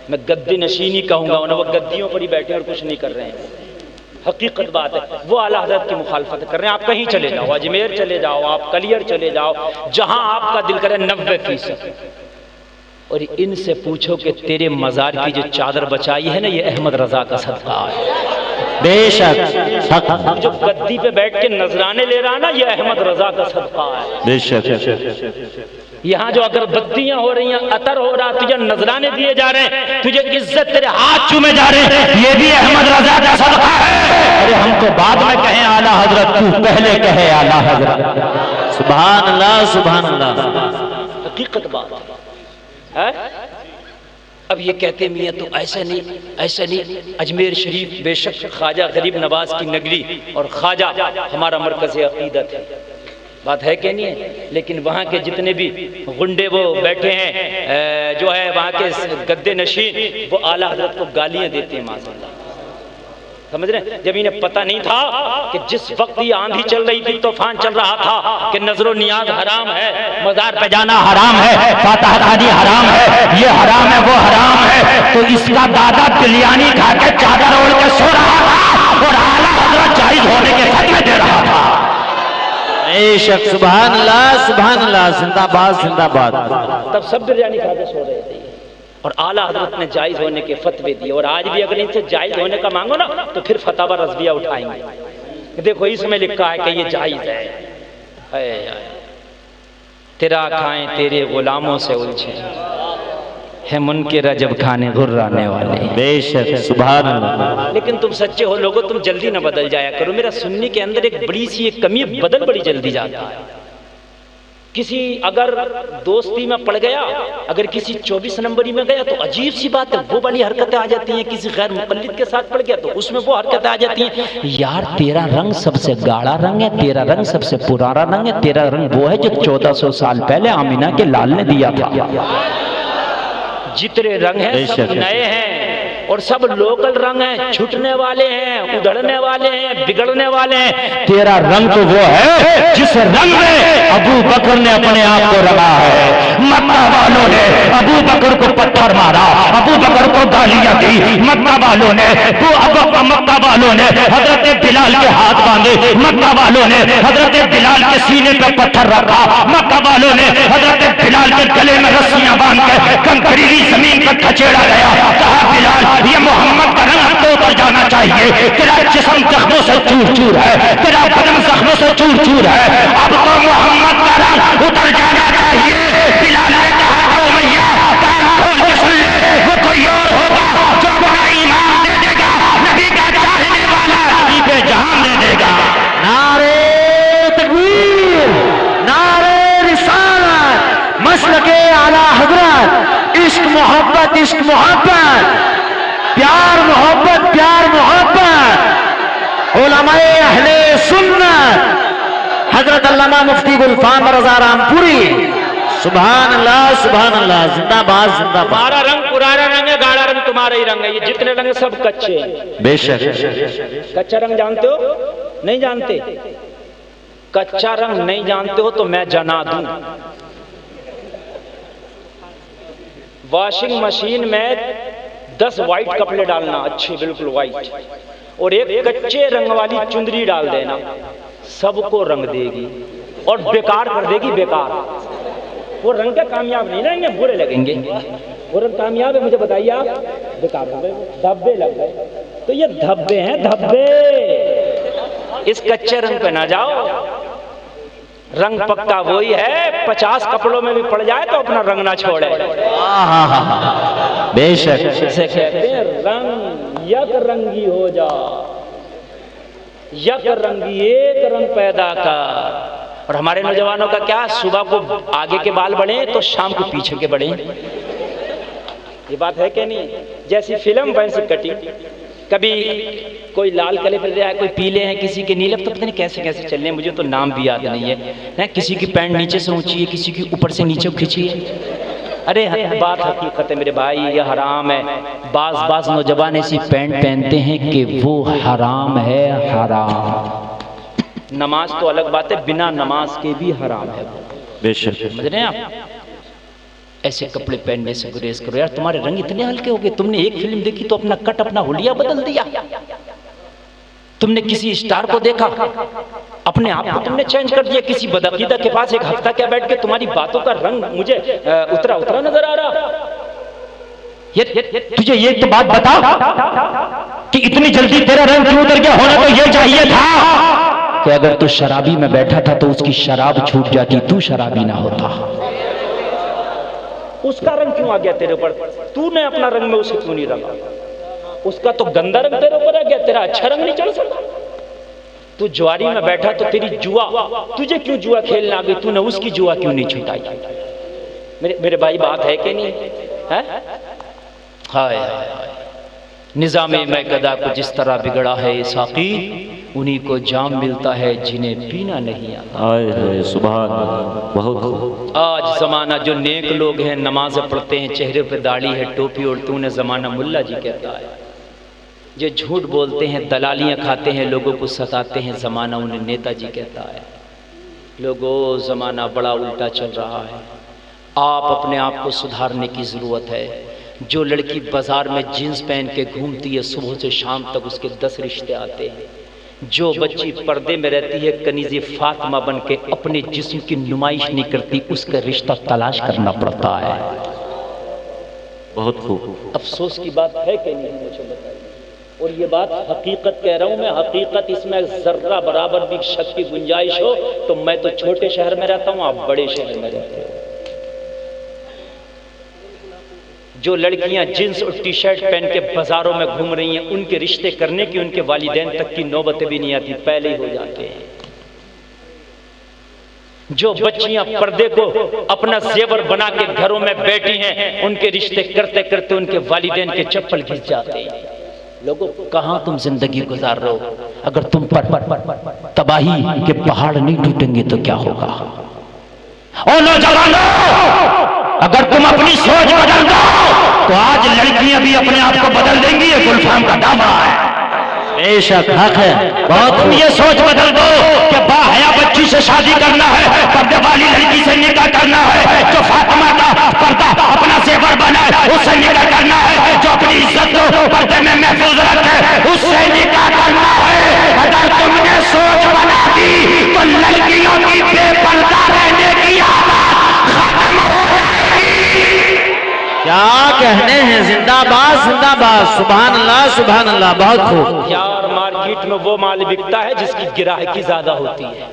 D: میں گدی نشین ہی کہوں گا انہیں، وہ گدیوں پر ہی بیٹھے اور کچھ نہیں کر رہے ہیں، حقیقت بات ہے، وہ اعلیٰ حضرت کی مخالفت کر رہے ہیں۔ آپ کہیں چلے جاؤ، اجمیر چلے جاؤ، آپ کلیئر چلے جاؤ، جہاں آپ کا دل کرے 90%، اور ان سے پوچھو کہ تیرے مزار کی جو چادر بچائی ہے نا، یہ احمد رضا کا صدقہ ہے۔
C: بے شک،
D: جو گدی پہ بیٹھ کے نذرانے لے رہا نا، یہ احمد رضا کا صدقہ ہے۔
C: بے شک۔
D: یہاں جو اگر بتیاں ہو رہی ہیں، عطر ہو رہا، تجھے نذرانے دیے جا رہے ہیں، تجھے عزت تیرے ہاتھ چومے جا رہے ہیں، یہ بھی احمد رضا کا صدقہ ہے۔
C: ارے ہم تو بعد میں کہیں اعلیٰ حضرت، تو پہلے کہے اعلیٰ حضرت۔ سبحان اللہ سبحان اللہ،
D: حقیقت بات ہے۔ اب یہ کہتے میاں تو ایسا نہیں، اجمیر شریف بے شک خواجہ غریب نواز کی نگری اور خواجہ ہمارا مرکز عقیدت ہے، بات ہے کہ نہیں ہے؟ لیکن وہاں کے جتنے بھی غنڈے وہ بیٹھے ہیں، جو ہے وہاں کے گدے نشین، وہ اعلیٰ حضرت کو گالیاں دیتے ہیں، معاذ اللہ، سمجھ رہے ہیں؟ جب انہیں پتہ نہیں تھا کہ جس وقت یہ آندھی چل رہی تھی، طوفان چل رہا تھا کہ نظر و نیاز حرام ہے، مزار پہ جانا حرام ہے، فاتحہ خوانی حرام ہے، یہ حرام ہے وہ حرام ہے، تو اس کا دادا بریانی کھا کے چادر اوڑھ کے سو رہا تھا اور اعلیٰ حضرت جائز ہونے کے فتوے دے رہا تھا۔
C: بے شک، سبحان اللہ، زندہ باد زندہ باد۔
D: تب سب بریانی کھا کے سو رہے تھے، اور اعلیٰ حضرت نے جائز ہونے کے فتوے دیے، اور آج بھی اگر ان سے جائز ہونے کا مانگو نا تو پھر فتاوی رضویہ اٹھائیں گے۔ دیکھو اس میں لکھا ہے کہ یہ جائز ہے، تیرا کھائیں تیرے غلاموں سے الجھے، ہے منکر رجب کھانے غرانے والے۔
C: بے شک، سبحان اللہ۔
D: لیکن تم سچے ہو لوگوں، تم جلدی نہ بدل جایا کرو، میرا سننے کے اندر ایک بڑی سی ایک کمی، بدل بڑی جلدی جاتا ہے۔ کسی اگر دوستی میں پڑ گیا، اگر کسی 24 نمبری میں گیا تو عجیب سی بات ہے، وہ والی حرکتیں آ جاتی ہیں، کسی غیر مقلد کے ساتھ پڑ گیا تو اس میں وہ حرکتیں آ جاتی ہیں، یار تیرا رنگ سب سے گاڑا رنگ ہے، تیرا رنگ سب سے پرانا رنگ ہے، تیرا رنگ وہ ہے جو 1400 سال پہلے آمینہ کے لال نے دیا تھا۔ جتنے رنگ ہیں سب نئے ہیں، اور سب لوکل رنگ ہیں، چھٹنے والے ہیں، ادھڑنے والے ہیں، بگڑنے والے ہیں۔ تیرا رنگ تو وہ ہے جس رنگ میں ابو بکر نے اپنے آپ کو رنگا ہے۔ مکہ والوں نے ابو بکر کو پتھر مارا، ابو بکر کو گالیاں دی، مکہ والوں نے حضرت بلال کے ہاتھ باندھے، مکہ والوں نے حضرت بلال کے سینے پہ پتھر رکھا، مکہ والوں نے حضرت بلال کے گلے میں رسیاں باندھ کے کنکریلی زمین پر کھچیڑا گیا، کہا بلال یہ محمد کا رنگ تو اتر جانا چاہیے، تیرا جسم زخموں سے چور چور ہے، تیرا بدن زخموں سے چور چور ہے، اب تو محمد کا رنگ اتر جانا چاہیے۔ بلال نے کہا امیہ کان کھول کے سن لے، وہ کوئی اور ہوگا جو اپنا ایمان دے دے گا، نبی کا چاہنے والا نبی پہ جان دے دے گا۔
C: نعرہ تکبیر، نعرہ رسالت، مسلک اعلیٰ حضرت، عشق محبت عشق محبت، پیار محبت پیار محبت، علماء اہل سنت حضرت علامہ مفتی گلفام رضا رامپوری، سبحان اللہ سبحان اللہ، زندہ باد زندہ باد۔
D: ہمارا رنگ پرانا رنگ ہے، گاڑا رنگ تمہارا ہی رنگ ہے، یہ جتنے رنگ ہیں سب کچے ہیں۔
C: بے شک۔
D: کچا رنگ جانتے ہو؟ نہیں جانتے؟ کچا رنگ نہیں جانتے ہو تو میں جنا دوں۔ واشنگ مشین میں 10 وائٹ کپڑے ڈالنا، اچھے بالکل وائٹ، اور ایک کچے رنگ والی چندری ڈال دینا، سب کو رنگ دے گی اور بیکار کر دے گی، بیکار۔ وہ رنگ کا کامیاب نہیں رہیں گے، برے لگیں گے۔ وہ رنگ کامیاب ہے، مجھے بتائیے آپ، بیکار ہو گئے، دھبے لگ گئے۔ تو یہ دھبے ہیں، دھبے۔ اس کچے رنگ پہ نہ جاؤ، رنگ پکا وہی ہے، 50 کپڑوں میں بھی پڑ جائے تو اپنا رنگ نہ چھوڑے۔
C: بے شک۔
D: اسے کہتے ہیں رنگ یک رنگی ہو جا، یک رنگی ایک رنگ پیدا کر۔ اور ہمارے نوجوانوں کا کیا، صبح کو آگے کے بال بڑھیں تو شام کو پیچھے کے بڑھیں۔ یہ بات ہے کہ نہیں؟ جیسی فلم ویسی کٹی، کبھی کوئی لال کلر پہ ہے، کوئی پیلے ہیں، کسی کے نیلے، تو پتہ نہیں کیسے کیسے چلنے ہیں، مجھے تو نام بھی یاد نہیں ہے۔ کسی کی پینٹ نیچے سے اونچی ہے، کسی کی اوپر سے نیچے کھینچی ہے۔ ارے بات حقیقت ہے میرے بھائی، یہ حرام ہے۔ بعض نوجوان ایسی پینٹ پہنتے ہیں کہ وہ حرام ہے، حرام۔ نماز تو الگ بات ہے، بنا نماز کے بھی حرام ہے۔
C: بے شک۔
D: سمجھ رہے ہیں آپ؟ ایسے کپڑے پہننے سے گریز کرو یار، تمہارے رنگ اتنے ہلکے ہو گئے۔ تم نے ایک فلم دیکھی تو اپنا کٹ، اپنا حلیہ بدل دیا۔ تم نے کسی اسٹار کو دیکھا، اپنے آپ کو تم نے چینج کر دیا۔ کسی بدعقیدہ کے پاس ایک ہفتہ کیا بیٹھ کے تمہاری باتوں کا رنگ مجھے اترا نظر آ رہا۔
C: تجھے یہ تو بات بتا کہ اتنی جلدی تیرا رنگ کیوں اتر گیا؟ ہونا تو یہ چاہیے تھا
B: کہ اگر تو شرابی میں بیٹھا تھا تو اس کی شراب چھوٹ جاتی، تو شرابی نہ ہوتا۔
D: اس کا رنگ کیوں آ گیا تیرے اوپر؟ تو نے اپنا رنگ میں اسے کیوں نہیں رنگا؟ اس کا تو گندا رنگ تیرے اوپر آ گیا، تیرا اچھا رنگ نہیں چڑھ سکتا۔ تو جواری میں بیٹھا تو تیری جوا، تجھے کیوں جوا کھیلنا آ گئی؟ تو نے اس کی جوا کیوں نہیں چھٹائی؟ میرے بھائی بات ہے کہ نہیں ہے؟ ہائے نظام میں گدا کو جس طرح بگڑا ہے ساقی، انہی کو جام ملتا ہے جنہیں پینا نہیں آتا۔
C: سبحان اللہ، بہت خوب۔
D: آج زمانہ جو نیک لوگ ہیں، نمازیں پڑھتے ہیں، چہرے پہ داڑھی ہے، ٹوپی اوڑھتے ہیں، انہیں زمانہ ملا جی کہتا ہے۔ جو جھوٹ بولتے ہیں، دلالیاں کھاتے ہیں، لوگوں کو ستاتے ہیں، زمانہ انہیں نیتا جی کہتا ہے۔ لوگوں زمانہ بڑا الٹا چل رہا ہے، آپ اپنے آپ کو سدھارنے کی ضرورت ہے۔ جو لڑکی بازار میں جینس پہن کے گھومتی ہے، صبح سے شام تک اس کے 10 رشتے آتے ہیں۔ جو بچی پردے میں رہتی ہے، کنیز فاطمہ بن کے اپنے جسم کی نمائش نہیں کرتی، اس کا رشتہ تلاش کرنا پڑتا ہے۔
C: بہت خوب۔
D: افسوس کی بات ہے کہ نہیں؟ مجھے بتائیے۔ اور یہ بات حقیقت کہہ رہا ہوں میں، حقیقت، اس میں ذرہ برابر بھی شک کی گنجائش ہو تو میں تو چھوٹے شہر میں رہتا ہوں، آپ بڑے شہر میں رہتے ہو۔ جو لڑکیاں جینس اور ٹی شرٹ پہن کے بازاروں میں گھوم رہی ہیں، ان کے رشتے کرنے کی ان کے والدین تک کی نوبتیں بھی نہیں آتی، پہلے ہی ہو جاتے ہیں۔ جو بچیاں پردے کو اپنا زیور بنا کے گھروں میں بیٹھی ہیں، ان کے رشتے کرتے کرتے ان کے والدین کے چپل گھس جاتے ہیں۔ لوگوں کہاں تم زندگی گزار رہے ہو؟ اگر تم پر تباہی کے پہاڑ نہیں ٹوٹیں گے تو کیا ہوگا؟
C: اور نوجوانوں، اگر تم اپنی سوچ بدل دو تو آج لڑکیاں بھی اپنے آپ کو بدل دیں گی، یہ گلفام کا دعویٰ ہے۔ بے شک حق ہے، بہت تم یہ سوچ بدل دو کہ باحیا بچی سے شادی کرنا ہے، پردے والی لڑکی سے نکاح کرنا ہے، جو فاطمہ کا پردہ اپنا زیور بنا ہے اس سے نکاح کرنا ہے، جو اپنی عزت کو پردے میں محفوظ رکھے اس سے نکاح کرنا ہے۔ اگر تم نے سوچ بنا دی تو لڑکیوں کی بے پردہ رہنے کی عادت ختم ہو جائے گی۔ کیا کہنے ہیں؟ زندہ باد زندہ باد، سبحان اللہ سبحان اللہ، بہت خوب۔
D: یار مارکیٹ میں وہ مال بکتا ہے جس کی گراہکی زیادہ ہوتی ہے۔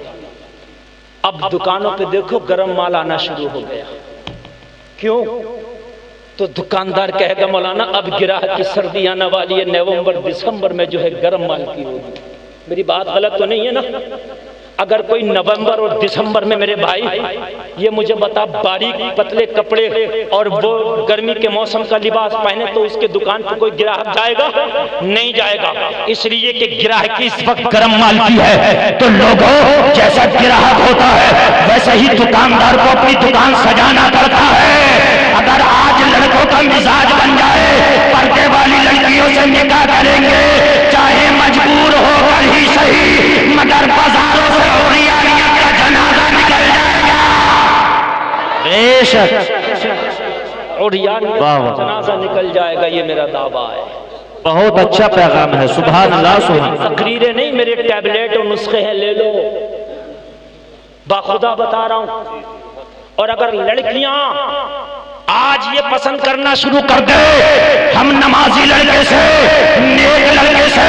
D: اب دکانوں پہ دیکھو گرم مال آنا شروع ہو گیا۔ کیوں؟ تو دکاندار کہے گا مولانا اب گراہکی سردی آنے والی ہے، نومبر دسمبر میں جو ہے گرم مال کی ہوگی۔ میری بات غلط تو نہیں ہے نا؟ اگر کوئی نومبر اور دسمبر میں میرے بھائی یہ مجھے بتا باریک پتلے کپڑے اور وہ گرمی کے موسم کا لباس پہنے تو اس کے دکان پہ کوئی گراہک جائے گا؟ نہیں جائے گا، اس لیے کہ گراہک اس وقت گرم مال کی ہے۔ تو لوگوں جیسا گراہک ہوتا ہے ویسے ہی دکاندار کو اپنی دکان سجانا پڑتا ہے۔ اگر آج لڑکوں کا مزاج بن جائے پردے والی لڑکیوں سے نکاح کریں گے چاہے مجبور ہو کر ہی صحیح، مگر بازاروں سے عریانیت کا جنازہ نکل جائے گا۔
C: بے شک
D: عریانیت کا جنازہ نکل جائے گا، یہ میرا دعویٰ ہے۔
C: بہت اچھا پیغام ہے، سبحان اللہ سبحان اللہ۔
D: تقریریں نہیں، میرے ٹیبلیٹ اور نسخے ہیں، لے لو، باخدا بتا رہا ہوں۔ اور اگر لڑکیاں آج یہ پسند کرنا شروع کر دے ہم نمازی لڑکے سے، نیک لڑکے سے،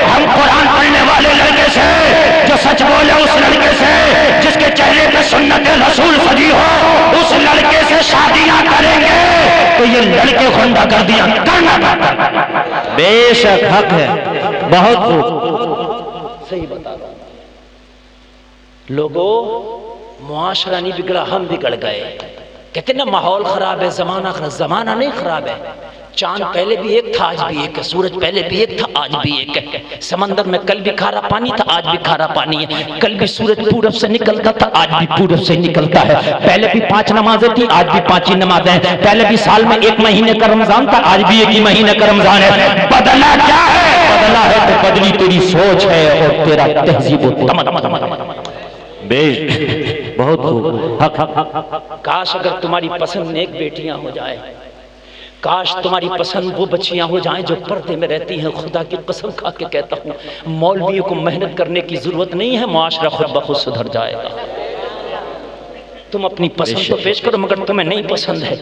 D: ہم قرآن پڑھنے والے لڑکے سے، جو سچ بولے اس لڑکے سے، جس کے چہرے پہ سنت رسول سجی ہو، اس لڑکے سے شادیاں کریں گے تو یہ لڑکے خندہ گردیاں کرنا پڑتا ہے۔
C: بے شک حق ہے، بہت خوب،
D: صحیح بتا رہا ہوں۔ لوگوں معاشرہ نہیں بگڑا، ہم بگڑ گئے۔ کہتے ہیں نا ماحول خراب ہے، زمانہ خراب۔ زمانہ نہیں خراب ہے، چاند پہلے بھی ایک تھا آج بھی ایک ہے، سورج پہلے بھی ایک تھا آج بھی ایک ہے، سمندر میں کل بھی کھارا پانی تھا آج بھی کھارا پانی ہے، کل بھی سورج پورب سے نکلتا تھا آج بھی پورب سے نکلتا ہے، پہلے بھی 5 نمازیں تھی آج بھی 5 ہی نمازیں ہیں، پہلے بھی سال میں 1 مہینے کا رمضان تھا آج بھی 1 ہی مہینے کا رمضان ہے۔ بدلا کیا ہے؟ بدلا ہے تو بدلی تیری سوچ ہے اور تیرا تہذیب و تمدن۔
C: بہت خوب، حق حق۔
D: کاش اگر تمہاری پسند نیک بیٹیاں ہو جائے، کاش تمہاری پسند وہ بچیاں ہو جائیں جو پردے میں رہتی ہیں۔ خدا کی قسم کھا کے کہتا ہوں مولویوں کو محنت کرنے کی ضرورت نہیں ہے، معاشرہ خود بخود سدھر جائے گا۔ تم اپنی پسند تو پیش کرو مگر تمہیں نہیں پسند ہے،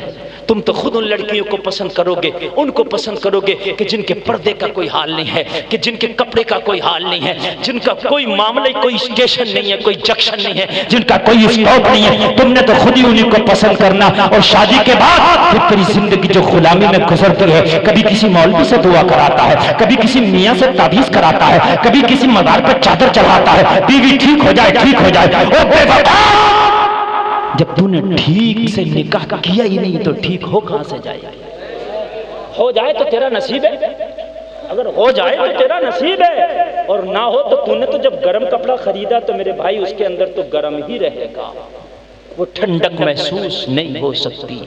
D: تم تو خود ان لڑکیوں کو پسند کرو گے، ان کو پسند کرو گے کہ جن کے پردے کا کوئی حال نہیں ہے، کہ جن کے کپڑے کا کوئی حال نہیں ہے، جن کا کوئی معاملہ کوئی اسٹیشن نہیں ہے، کوئی جنکشن نہیں ہے، جن کا کوئی اسٹاپ نہیں ہے۔ تم نے تو خود ہی انہیں کو پسند کرنا، اور شادی کے بعد پھر تیری زندگی جو غلامی میں گزرتی ہے، کبھی کسی مولوی سے دعا کراتا ہے، کبھی کسی میاں سے تعویذ کراتا ہے، کبھی کسی مزار پر چادر چڑھاتا ہے، بیوی ٹھیک ہو جائے ٹھیک ہو جائے۔ او بے وفا، جب تو نے ٹھیک سے نکاح کیا ہی نہیں تو ٹھیک ہو کہاں سے جائے؟ ہو جائے تو تیرا نصیب ہے، اگر ہو جائے تو تیرا نصیب ہے، اور نہ ہو تو نے تو جب گرم کپڑا خریدا تو میرے بھائی اس کے اندر تو گرم ہی رہے گا، وہ ٹھنڈک محسوس نہیں ہو سکتی۔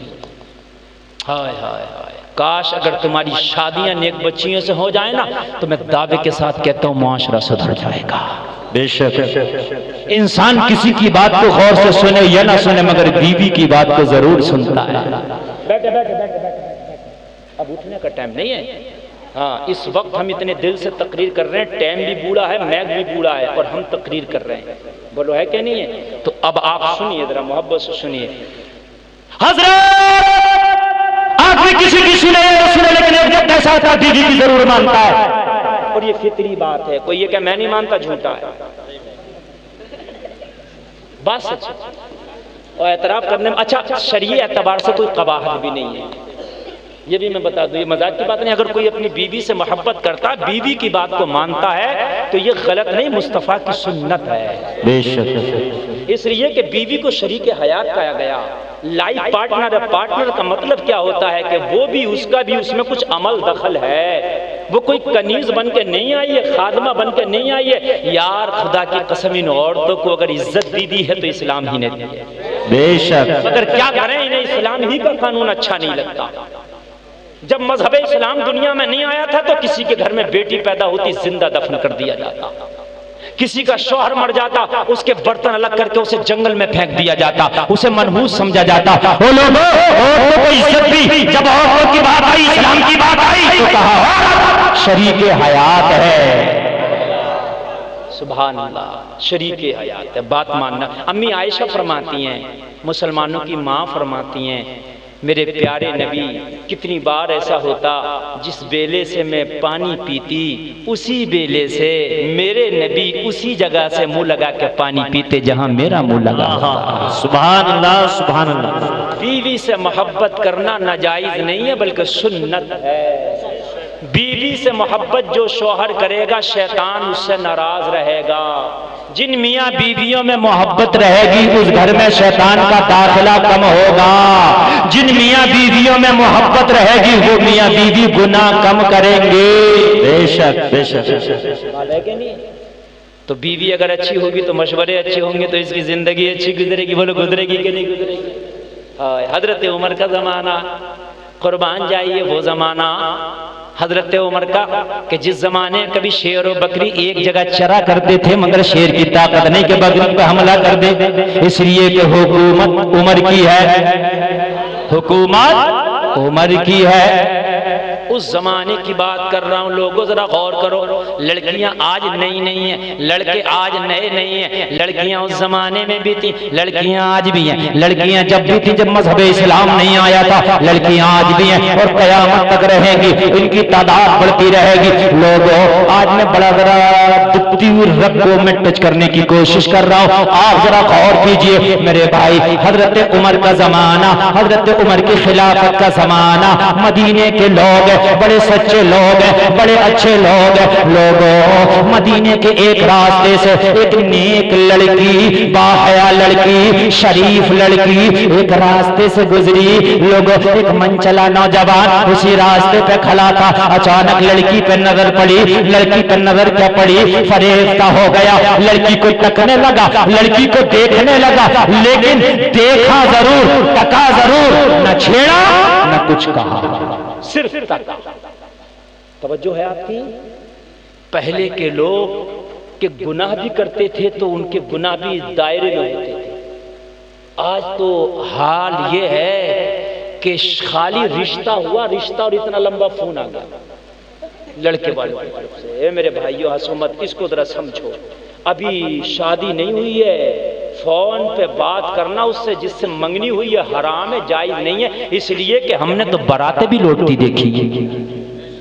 D: ہائے ہائے ہائے، کاش اگر تمہاری شادیاں نیک بچیوں سے ہو جائیں نا تو میں دعوے کے ساتھ کہتا ہوں معاشرہ سدھر جائے گا۔
C: بے شک
B: انسان کسی کی بات کو غور سے سنے یا نہ سنے مگر بیوی کی بات کو ضرور سنتا ہے۔
D: بیٹھے بیٹھے بیٹھے بیٹھے، اب اٹھنے کا ٹائم نہیں ہے۔ ہاں اس وقت ہم اتنے دل سے تقریر کر رہے ہیں، ٹائم بھی بوڑھا ہے، میک بھی بوڑھا ہے، اور ہم تقریر کر رہے ہیں، بولو ہے کہ نہیں ہے؟ تو اب آپ سنیے ذرا محبت سے سنیے۔ حضرت آدمی کسی کی سنے یا سنے لیکن ایک جب ایسا ہوتا ہے بیوی کی ضرور مانتا ہے، اور یہ فطری بات ہے، کوئی یہ کہ میں نہیں مانتا جھوٹا ہے، بات سچ ہے۔ اور اعتراف کرنے میں اچھا شرعی اعتبار سے کوئی قباحت بھی نہیں ہے، یہ بھی میں بتا دوں، یہ مذاق کی بات نہیں۔ اگر کوئی اپنی بیوی سے محبت کرتا ہے، بیوی کی بات کو مانتا ہے تو یہ غلط نہیں، مصطفیٰ کی سنت ہے۔
C: بے شک
D: اس لیے کہ بیوی کو شریک حیات کہا گیا، لائف پارٹنر ہے۔ پارٹنر کا مطلب کیا ہوتا ہے کہ وہ بھی اس کا بھی اس میں کچھ عمل دخل ہے، وہ کوئی کنیز بن کے نہیں آئی ہے، خادمہ بن کے نہیں آئی ہے۔ یار خدا کی قسم ان عورتوں کو اگر عزت دی ہے تو اسلام ہی نے دی ہے۔
C: بے شک
D: مگر کیا کریں، انہیں اسلام ہی کا قانون اچھا نہیں لگتا۔ جب مذہب اسلام دنیا میں نہیں آیا تھا تو کسی کے گھر میں بیٹی پیدا ہوتی زندہ دفن کر دیا جاتا، کسی کا شوہر مر جاتا اس کے برتن الگ کر کے اسے جنگل میں پھینک دیا جاتا، اسے منحوس سمجھا جاتا۔ وہ لوگ عورتوں کو عزت دی، جب عورتوں کی بات آئی، اسلام کی بات آئی تو کہا شریک حیات ہے۔ سبحان اللہ، شریک حیات ہے، بات ماننا۔ امی عائشہ فرماتی ہیں، مسلمانوں کی ماں فرماتی ہیں، میرے پیارے نبی کتنی بار ایسا ہوتا جس بیلے سے میں پانی پیتی اسی بیلے سے میرے نبی اسی جگہ سے منہ لگا کے پانی پیتے جہاں میرا منہ لگا ہوتا۔
C: سبحان اللہ سبحان اللہ۔
D: بیوی سے محبت کرنا ناجائز نہیں ہے بلکہ سنت ہے، بیوی سے محبت جو شوہر کرے گا شیطان اس سے ناراض رہے گا. جن میاں بیویوں میں محبت رہے گی اس گھر میں شیطان کا داخلہ کم ہوگا. جن میاں بیویوں میں محبت رہے گی وہ میاں بیوی گناہ کم کریں گے.
C: بے شک بے شک.
D: تو بیوی اگر اچھی ہوگی تو مشورے اچھے ہوں گے تو اس کی زندگی اچھی گزرے گی. بولو گزرے گی کہ نہیں گزرے گی؟ حضرت عمر کا زمانہ، قربان جائیے وہ زمانہ حضرت عمر کا کہ جس زمانے کبھی شیر و بکری ایک جگہ چرا کرتے تھے مگر شیر کی طاقت نہیں کہ بکری پہ حملہ کر دے. اس لیے کہ حکومت عمر کی ہے، حکومت عمر کی ہے. اس زمانے کی بات کر رہا ہوں. لوگوں ذرا غور کرو، لڑکیاں آج نئی نہیں ہیں، لڑکے آج نئے نہیں ہیں. لڑکیاں اس زمانے میں بھی تھیں، لڑکیاں آج بھی ہیں. لڑکیاں جب بھی تھیں جب مذہب اسلام نہیں آیا تھا، لڑکیاں آج بھی ہیں اور قیامت تک رہیں گی. ان کی تعداد بڑھتی رہے گی. لوگوں آج میں بڑا ذرا دکھتی ہوئی رگ کو میں ٹچ کرنے کی کوشش کر رہا ہوں. آپ ذرا غور کیجئے میرے بھائی. حضرت عمر کا زمانہ، حضرت عمر کی خلافت کا زمانہ، مدینے کے لوگ بڑے سچے لوگ ہیں، بڑے اچھے لوگ ہیں. لوگوں مدینے کے ایک راستے سے ایک نیک لڑکی، باحیا لڑکی، شریف لڑکی ایک راستے سے گزری. لوگوں ایک منچلا نوجوان اسی راستے پہ کھڑا تھا. اچانک لڑکی پہ نظر پڑی. لڑکی پہ نظر کیا پڑی؟ فریفتہ ہو گیا. لڑکی کو تکنے لگا، لڑکی کو دیکھنے لگا، لیکن دیکھا ضرور، تکا ضرور، نہ چھیڑا نہ کچھ کہا، صرف تکا. توجہ ہے آپ کی؟ پہلے کے لوگ کہ گناہ بھی کرتے تھے تو ان کے گناہ بھی دائرے میں ہوتے تھے. آج تو حال یہ ہے کہ خالی رشتہ ہوا، رشتہ اور اتنا لمبا فون آ گیا لڑکے والوں کی طرف سے. اے میرے بھائیو حسومت اس کو ذرا سمجھو. ابھی شادی نہیں ہوئی ہے، فون پہ بات کرنا اس سے جس سے منگنی ہوئی ہے حرام ہے، جائز نہیں ہے. اس لیے کہ ہم نے تو براتیں بھی لوٹتی دیکھی.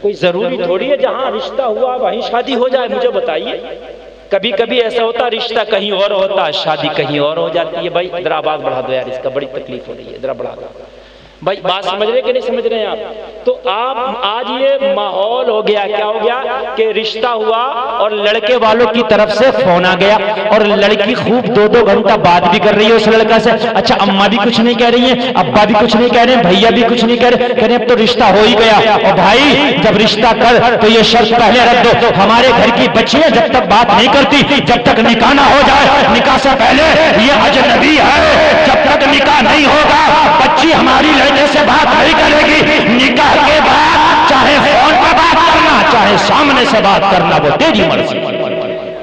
D: کوئی ضروری تھوڑی ہے جہاں رشتہ ہوا وہیں شادی ہو جائے. مجھے بتائیے، کبھی کبھی ایسا ہوتا رشتہ کہیں اور ہوتا، شادی کہیں اور ہو جاتی ہے. بھائی ذرا آواز بڑھا دو یار، اس کا بڑی تکلیف ہو رہی ہے، ذرا بڑھا دو. بھائی بات سمجھ رہے کہ نہیں سمجھ رہے ہیں آپ؟ تو آپ آج یہ ماحول ہو گیا، کیا ہو گیا کہ رشتہ ہوا اور لڑکے والوں کی طرف سے فون آ گیا اور لڑکی خوب 2-2 گھنٹہ بات بھی کر رہی ہے اس لڑکا سے. اچھا اماں بھی کچھ نہیں کہہ رہی ہیں، ابا بھی کچھ نہیں کہہ رہے ہیں، بھیا بھی کچھ نہیں کہہ رہے، کہہ رہے اب تو رشتہ ہو ہی گیا. اور بھائی جب رشتہ کر تو یہ شرط پہلے رکھ دو، ہمارے گھر کی بچیاں جب تک بات نہیں کرتی، جب تک نکاح نہ ہو جائے، نکاح سے پہلے یہ اجنبی ہے. جب تک نکاح نہیں ہوگا بچی ہماری لڑکے سے بات نہیں کرے گی. نکاح کے بعد چاہے فون پر بات کرنا، چاہے سامنے سے بات کرنا، وہ تیری مرضی.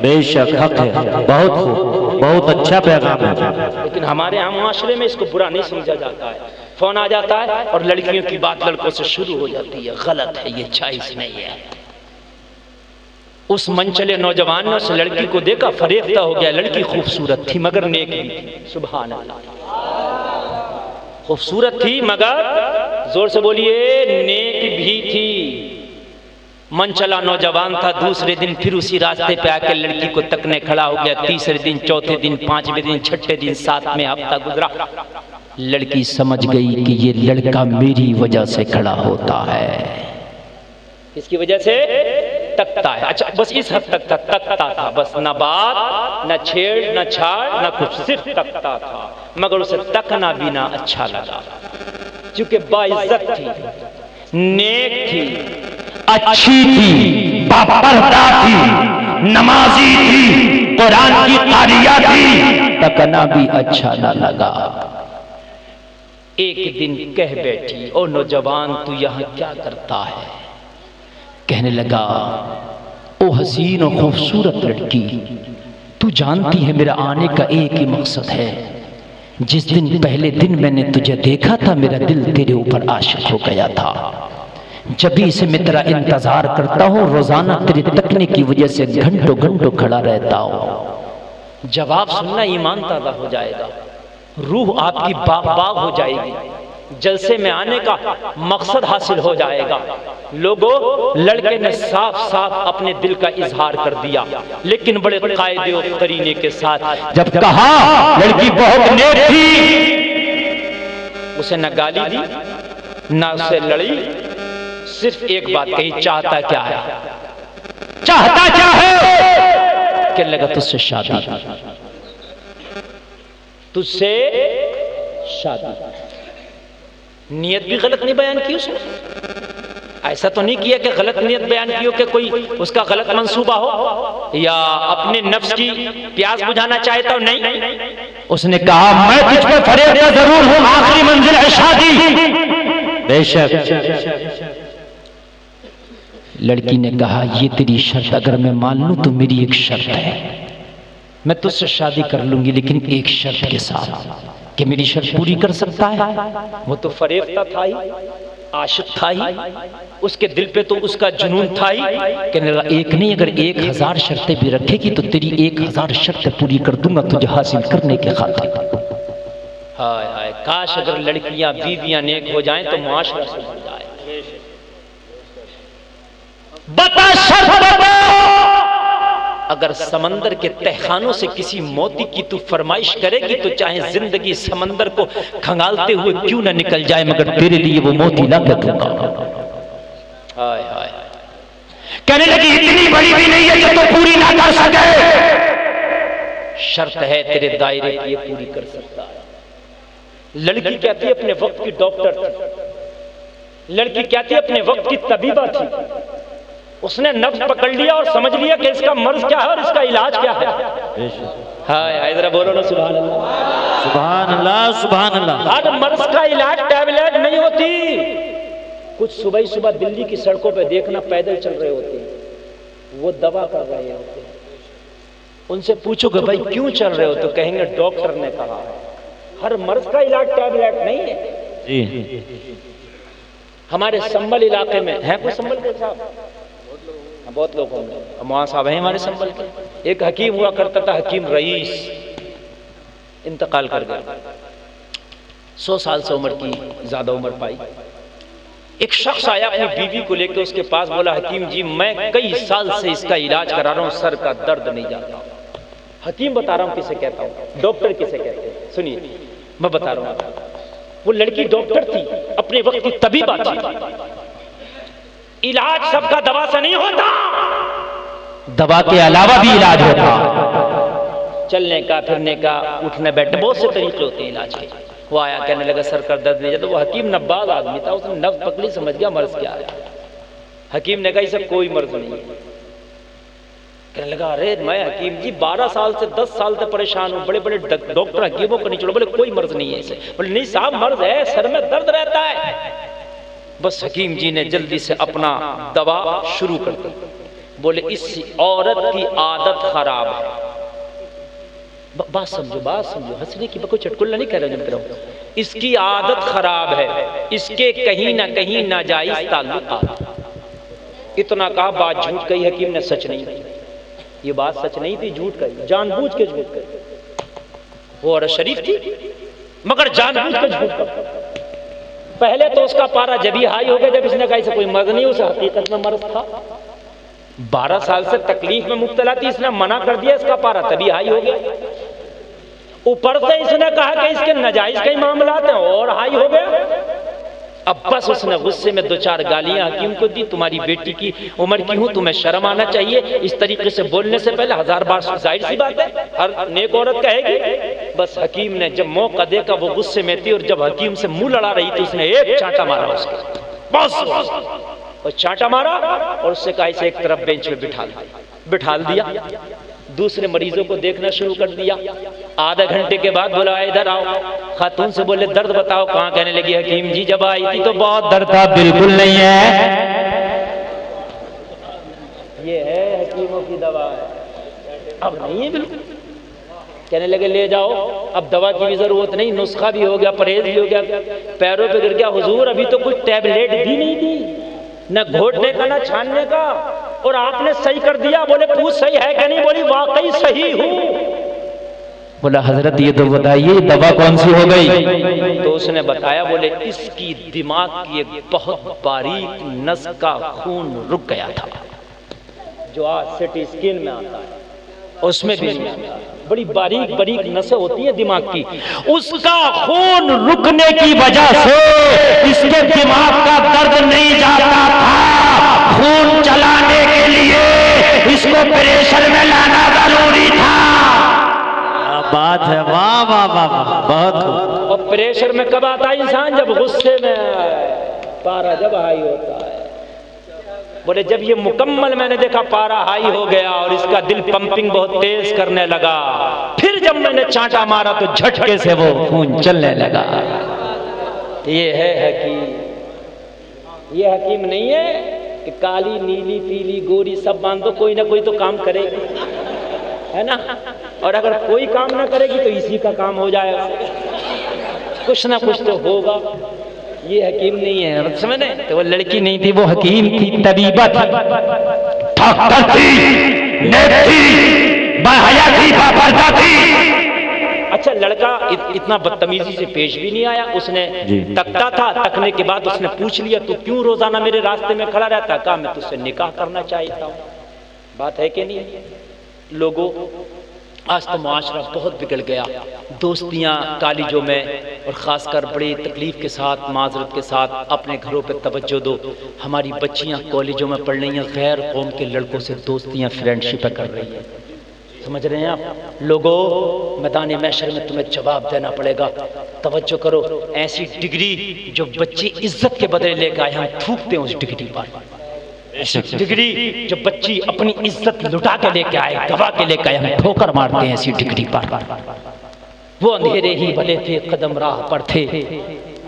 C: بے شک حق ہے. بہت خوب، بہت اچھا پیغام ہے.
D: لیکن ہمارے ہاں معاشرے میں اس کو برا نہیں سمجھا جاتا ہے. فون آ جاتا ہے اور لڑکیوں کی بات لڑکوں سے شروع ہو جاتی ہے. غلط ہے، یہ جائز نہیں ہے. اس منچلے نوجوان نے اس لڑکی کو دیکھا، فریفتہ ہو گیا. لڑکی خوبصورت تھی مگر نیک بھی تھی. سبحان اللہ، خوبصورت تھی مگر زور سے بولیے نیک بھی تھی. منچلا نوجوان تھا. دوسرے دن پھر اسی راستے پہ آ کے لڑکی کو تکنے کھڑا ہو گیا. تیسرے دن، چوتھے دن، 5ویں دن، 6ٹھے دن، 7ویں ہفتہ گزرا. لڑکی سمجھ گئی کہ یہ لڑکا میری وجہ سے کھڑا ہوتا ہے. کس کی وجہ سے؟ تکتا ہے. اچھا بس اس حد تک تھا، تکتا تھا بس. نہ بات، نہ چھیڑ، نہ چھاڑ، نہ کچھ، صرف تکتا تھا. مگر اسے تکنا بھی نہ اچھا لگا، چونکہ باعزت تھی، نیک تھی، اچھی تھی، باپردہ تھی، نمازی تھی، قرآن کی قاریہ تھی. تکنا بھی اچھا نہ لگا. ایک دن کہہ بیٹھی، او نوجوان تو یہاں کیا کرتا ہے؟ کہنے لگا، او حسین و خوبصورت لڑکی، تو جانتی ہے میرا آنے کا ایک ہی مقصد ہے. جس دن پہلے دن میں نے تجھے دیکھا تھا میرا دل تیرے اوپر عاشق ہو گیا تھا. جبھی سے میں تیرا انتظار کرتا ہوں، روزانہ تیرے تکنے کی وجہ سے گھنٹوں گھنٹوں کھڑا رہتا ہوں. جواب سننا ایمان تازہ ہو جائے گا، روح آپ کی باغ باغ ہو جائے گی، جلسے میں آنے کا مقصد حاصل ہو جائے گا. لوگوں لڑکے نے صاف صاف اپنے دل کا اظہار کر دیا، لیکن بڑے قاعدے و قرینے کے ساتھ. جب کہا لڑکی بہت نیک تھی، اسے نہ گالی دی، نہ اسے لڑی، صرف ایک بات کہی، چاہتا کیا ہے؟ چاہتا کیا ہے؟ کہنے لگا تجھ سے شادی، تجھ سے شادی۔ نیت بھی غلط نہیں بیان کی اس نے، ایسا تو نہیں کیا کہ غلط نیت بیان کی ہو کہ کوئی اس کا غلط منصوبہ ہو یا اپنے نفس کی پیاس بجھانا چاہتا ہو، نہیں،
C: اس نے کہا میں تجھ پہ فریب ضرور ہوں، آخری منزل ہے شادی۔ بے شک
B: لڑکی نے کہا یہ تیری شرط اگر میں مان لوں تو میری ایک شرط ہے، میں تجھ سے شادی کر لوں گی لیکن ایک شرط کے ساتھ، کہ میری شرط پوری کر سکتا ہے؟
D: وہ تو فریفتہ تھا ہی، عاشق تھا ہی، اس کے دل پہ تو اس کا جنون تھا ہی۔
B: کہنے لگا ایک نہیں اگر 1000 شرطیں بھی رکھے گی تو تیری 1000 شرطیں پوری کر دوں گا تجھے حاصل کرنے کے خاطر۔
D: ہائے ہائے، کاش اگر لڑکیاں بیویاں نیک ہو جائیں تو معاشرہ سدھر جائے۔ بتا شرط بتا، اگر سمندر کے تہخانوں سے کسی موتی کی تو فرمائش کرے گی تو چاہے زندگی سمندر کو کھنگالتے ہوئے کیوں نہ نکل جائے مگر
B: تیرے لیے وہ موتی لا کے دوں گا۔
D: ہائے ہائے،
C: کہنے لگی اتنی بڑی بھی نہیں ہے کہ تو پوری نہ کر سکے،
D: شرط ہے تیرے دائرے کی یہ پوری کر سکتا ہے۔ لڑکی کہتی ہے اپنے وقت کی ڈاکٹر تھی، لڑکی کہتی ہے اپنے وقت کی طبیبہ تھی، اس نے نفس پکڑ لیا اور سمجھ لیا کہ اس کا مرض کیا ہے اور اس کا علاج کیا ہے۔ ہائے ذرا بولو نا سبحان اللہ،
C: سبحان اللہ سبحان اللہ۔
D: ہر مرض کا علاج ٹیبلیٹ نہیں ہوتی۔ کچھ صبح دلی کی سڑکوں پہ دیکھنا پیدل چل رہے ہوتے ہیں، وہ دوا کر رہے ہوتے ہیں، ان سے پوچھو گے بھائی کیوں چل رہے ہو تو کہیں گے ڈاکٹر نے کہا ہے۔ ہر مرض کا علاج ٹیبلیٹ نہیں ہے
C: جی
D: ہمارے سنبل علاقے میں ہیں کوئی سنبل کے صاحب؟ بہت لوگ ہوں گے، وہاں صاحب ہیں ہمارے سنبل کے۔ ایک حکیم ہوا کرتا تھا، حکیم رئیس، انتقال کر گیا، 100 سال سے عمر کی زیادہ عمر پائی۔ ایک شخص آیا اپنی بیوی کو لے کے اس کے پاس، بولا حکیم جی میں کئی سال سے اس کا علاج کرا رہا ہوں، سر کا درد نہیں جاتا۔ حکیم بتا رہا ہوں کسے کہتا ہوں، ڈاکٹر کسے کہتے ہیں، سنیے میں بتا رہا ہوں۔ وہ لڑکی ڈاکٹر تھی، اپنے وقت کی طبیبہ تھی۔ علاج سب کا دوا سے نہیں ہوتا،
B: دوا کے علاوہ بھی علاج ہوتا،
D: چلنے کا، پھرنے کا، اٹھنے بیٹھنے، بہت سے طریقے ہوتے ہیں علاج کے۔ وہ آیا کہنے لگا سر کا درد نہیں جاتا۔ وہ حکیم نباز آدمی تھا، اس نے نبض پکڑی، سمجھ گیا مرض کیا ہے۔ حکیم نے کہا اسے کوئی مرض نہیں ہے۔ کہنے لگا ارے میں حکیم جی 12 سال سے 10 سال سے پریشان ہوں، بڑے بڑے ڈاکٹر حکیموں کو نہیں چھوڑو، بولے کوئی مرض نہیں ہے اسے۔ بولے نہیں صاحب مرض ہے، سر میں درد رہتا ہے۔ بس حکیم جی نے جلدی سے اپنا دوا شروع کر دی، بولے اس عورت کی عادت خراب ہے۔ بات سمجھو، ہنسنے کی کوئی چٹکلا نہیں کہہ رہا ہوں، اس کی عادت خراب ہے، اس کے کہیں نہ کہیں ناجائز تعلقات۔ اتنا کہا، بات جھوٹ کہی حکیم نے، سچ نہیں کہی، یہ بات سچ نہیں تھی، جھوٹ کہی، جان بوجھ کے جھوٹ کہی۔ وہ عورت شریف تھی مگر جان بوجھ کے جھوٹ کہی۔ پہلے تو اس کا پارا جبھی ہائی ہو گیا جب اس نے کہا اسے کوئی مرض نہیں، اسے حقیقت میں مرض تھا۔ 12 سال سے تکلیف میں مبتلا تھی، اس نے منع کر دیا، اس کا پارا تبھی ہائی ہو گیا۔ اوپر سے اس نے کہا کہ اس کے ناجائز کئی معاملات ہیں اور ہائی ہو گیا۔ اب بس اس نے غصے میں 2-4 گالیاں حکیم کو دی، تمہاری بیٹی کی عمر کی ہوں، تمہیں شرم آنا چاہیے، اس طریقے سے بولنے سے پہلے 1000 بار، ظاہر سی بات ہے ہر نیک عورت کہے گی۔ بس حکیم نے جب موقع دیکھا، وہ غصے میں تھی اور جب حکیم سے منہ لڑا رہی تھی، اس نے ایک چانٹا مارا اس کے، بس اور چانٹا مارا اور اس سے کہا اسے ایک طرف بینچ پہ بٹھا دیا، دوسرے مریضوں کو دیکھنا شروع کر دیا۔ آدھا گھنٹے کے بعد بولا ادھر آؤ، خاتون سے بولے درد بتاؤ کہاں؟ کہنے لگی حکیم جی جب آئی تھی تو بہت درد تھا،
B: بالکل نہیں ہے،
D: یہ ہے حکیموں کی دوا ہے، اب نہیں ہے بالکل۔ کہنے لگے لے جاؤ، اب دوا کی بھی ضرورت نہیں، نسخہ بھی ہو گیا، پرہیز بھی ہو گیا، پیروں پہ گر گیا۔ حضور ابھی تو کچھ ٹیبلیٹ بھی نہیں دی، نہ گھوٹنے کا نہ چھاننے کا، اور آپ نے صحیح کر دیا۔ بولے پوچھ صحیح ہے کہ نہیں؟ بولی واقعی صحیح ہوں۔
B: بولا حضرت یہ تو بتائیے دوا کون سی ہو گئی؟
D: تو اس نے بتایا، بولے اس کی دماغ کی ایک بہت باریک نس کا خون رک گیا تھا، جو آج سٹی اسکین میں آتا ہے، اس میں بھی بڑی باریک باریک نسیں ہوتی ہیں دماغ کی، اس کا خون رکنے کی وجہ سے اس کے دماغ کا درد نہیں جاتا تھا، خون چلانے کے لیے اس کو پریشر میں لانا ضروری تھا۔
C: بات ہے، واہ واہ واہ، بہت خوب۔
D: اور پریشر میں کب آتا ہے انسان؟ جب غصے میں پارا جب ہائی ہوتا ہے۔ بولے جب یہ مکمل میں نے دیکھا پارا ہائی ہو گیا اور اس کا دل پمپنگ بہت تیز کرنے لگا، پھر جب میں نے چانٹا مارا تو جھٹکے سے وہ خون چلنے لگا۔ یہ ہے حکیم، یہ حکیم نہیں ہے کہ کالی نیلی پیلی گوری سب باندھ دو، کوئی نہ کوئی تو کام کرے گی، ہے نا؟ اور اگر کوئی کام نہ کرے گی تو اسی کا کام ہو جائے گا، کچھ نہ کچھ تو ہوگا۔ یہ حکیم نہیں ہے، سمجھے؟ تو وہ لڑکی نہیں تھی، وہ حکیم تھی، طبیبہ تھی، ڈاکٹر تھی، نیب تھی، باحیا تھی، باپردہ تھی۔ اچھا لڑکا اتنا بدتمیزی سے پیش بھی نہیں آیا، اس نے تکتا تھا، تکنے کے بعد اس نے پوچھ لیا تو کیوں روزانہ میرے راستے میں کھڑا رہتا؟ کہا میں تجھ سے نکاح کرنا چاہتا ہوں۔ بات ہے کہ نہیں؟ لوگوں آج تو معاشرہ بہت بگڑ گیا، دوستیاں کالجوں میں، اور خاص کر بڑی تکلیف کے ساتھ معذرت کے ساتھ اپنے گھروں پہ توجہ دو، ہماری بچیاں کالجوں میں پڑھ رہی ہیں، غیر قوم کے لڑکوں سے دوستیاں فرینڈشپیں کر رہی ہیں، سمجھ رہے ہیں آپ؟ لوگوں میدان محشر میں تمہیں جواب دینا پڑے گا، توجہ کرو۔ ایسی ڈگری جو بچی عزت کے بدلے لے کے آئے، ہم تھوکتے ہیں اس ڈگری پر، ڈگری جو بچی اپنی عزت لٹا کے لے کے آئے، گوا کے لے کے آئے، ہم ٹھوکر مارتے ہیں ایسی ڈگری پر۔ وہ اندھیرے ہی بھلے تھے، قدم راہ پر تھے،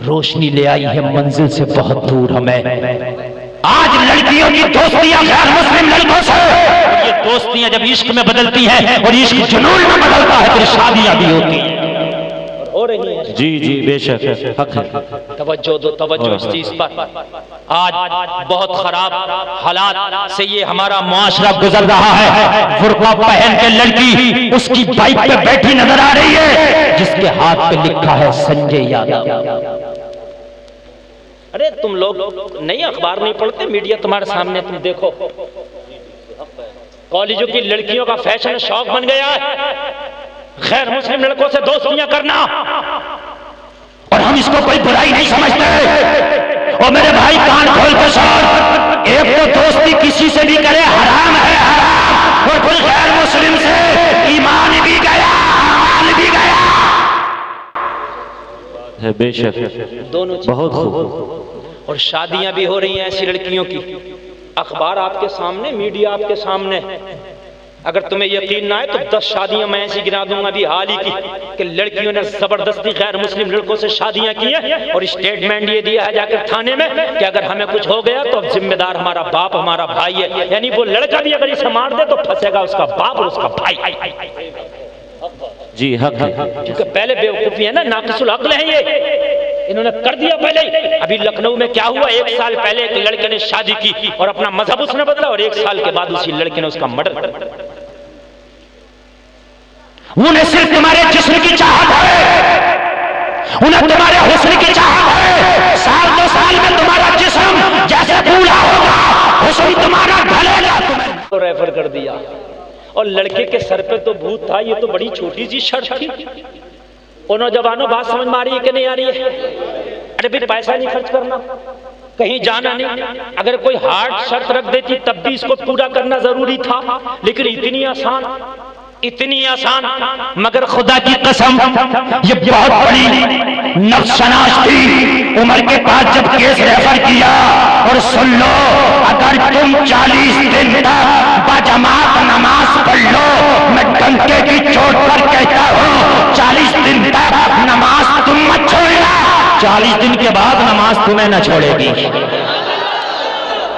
D: روشنی لے آئی ہے منزل سے بہت دور ہمیں۔ آج لڑکیوں کی دوستیاں غیر مسلم لڑکوں سے، یہ دوستیاں جب عشق میں بدلتی ہیں اور عشق جنون میں بدلتا ہے پھر شادیاں بھی ہوتی ہیں، ہو رہی ہیں۔
C: جی جی بے شک حق ہے۔
D: توجہ دو، توجہ اس چیز پر۔ آج بہت خراب حالات سے یہ ہمارا معاشرہ گزر رہا ہے۔ برقع پہن کے لڑکی اس کی بائک پہ بیٹھی نظر آ رہی ہے جس کے ہاتھ پہ لکھا ہے سنجے یادو۔ ارے تم لوگ نہیں اخبار نہیں پڑھتے، میڈیا تمہارے سامنے، تم دیکھو کالجوں کی لڑکیوں کا فیشن شوق بن گیا ہے غیر مسلم لڑکوں سے دوستیاں کرنا، اور ہم اس کو کوئی برائی نہیں سمجھتے۔ اور میرے بھائی کان کھول کے سن، ایک تو دوستی کسی سے بھی کرے حرام ہے، حرام، اور کوئی غیر مسلم سے ایمان بھی گیا، عمل بھی گیا
C: ہے، بے شک
D: دونوں چیز۔
C: بہت خوب۔
D: اور شادیاں بھی ہو رہی ہیں ایسی لڑکیوں کی، اخبار آپ کے سامنے، میڈیا آپ کے سامنے۔ اگر تمہیں یقین نہ ہے تو 10 شادیاں میں ایسی گنا دوں گا ابھی حال ہی کی کہ لڑکیوں نے زبردستی غیر مسلم لڑکوں سے شادیاں کی ہیں، اور اسٹیٹمنٹ یہ دیا ہے جا کر تھانے میں کہ اگر ہمیں کچھ ہو گیا تو ذمہ دار ہمارا باپ، ہمارا بھائی ہے۔ یعنی وہ لڑکا بھی اگر اسے مار دے تو پھنسے گا اس کا باپ اور اس کا بھائی۔
C: جی حق ہے۔
D: کیونکہ پہلے بیوقوفی ہے نا، ناقص العقل ہیں یہ، انہوں نے کر دیا پہلے ہی۔ ابھی لکھنؤ میں کیا ہوا، 1 سال پہلے ایک لڑکے نے شادی کی اور اپنا مذہب اس نے بدلا، اور 1 سال کے بعد اسی لڑکے نے اس کا مرڈر کر دیا۔ انہیں صرف تمہارے جسم کی چاہت ہے، انہیں تمہارے حسن کی چاہت ہے۔ سال 2 سال میں تمہارا جسم جیسے بوڑھا ہوگا، حسن تمہارا ڈھلے گا، تمہیں ریفر کر دیا۔ اور لڑکے کے سر پہ تو بھوت تھا، یہ تو بڑی چھوٹی سی شرط تھی۔ اور نوجوانوں بات سمجھ میں آ رہی ہے کہ نہیں آ رہی ہے؟ ارے پھر پیسہ نہیں خرچ کرنا، کہیں جانا نہیں، اگر کوئی ہارڈ شرط رکھ دیتی تب بھی اس کو پورا کرنا ضروری تھا، لیکن اتنی آسان، اتنی آسان۔ مگر خدا کی قسم یہ بہت بڑی نفس شناس تھی۔ عمر کے پاس جب کیس ریفر کیا، اور سن لو اگر تم 40 دن تک باجماعت نماز پڑھ لو، میں ڈنکے کی چوٹ پر کہتا ہوں 40 دن تک نماز تم مت چھوڑنا، 40 دن کے بعد نماز تمہیں نہ چھوڑے گی۔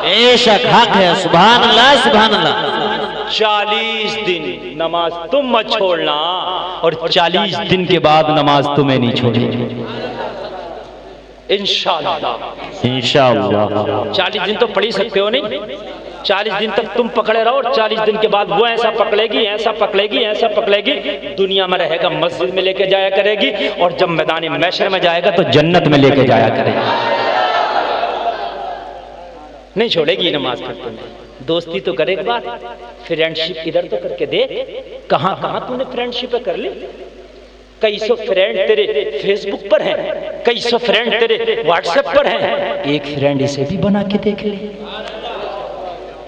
C: بے شک حق ہے، سبحان اللہ سبحان اللہ۔
D: 40 دن نماز تم مت چھوڑنا، اور 40 دن کے بعد نماز تمہیں نہیں چھوڑے گی انشاءاللہ۔
C: انشاءاللہ
D: 40 دن تو پڑھ ہی سکتے ہو نہیں، 40 دن تک تم پکڑے رہو، اور 40 دن کے بعد وہ ایسا پکڑے گی، ایسا پکڑے گی، ایسا پکڑے گی، دنیا میں رہے گا مسجد میں لے کے جایا کرے گی، اور جب میدان محشر میں جائے گا تو جنت میں لے کے جایا کرے گی۔ نہیں چھوڑے گی نماز پھر تمہیں۔ دوستی تو کرے ایک بار، فرینڈشپ ادھر تو کر کے دے. کہاں کہاں تو نے فرینڈشپ کر لی. کئی سو فرینڈ تیرے فیس بک پر ہیں، کئی سو فرینڈ تیرے واٹس ایپ پر ہیں، ایک فرینڈ اسے بھی بنا کے دیکھ لے.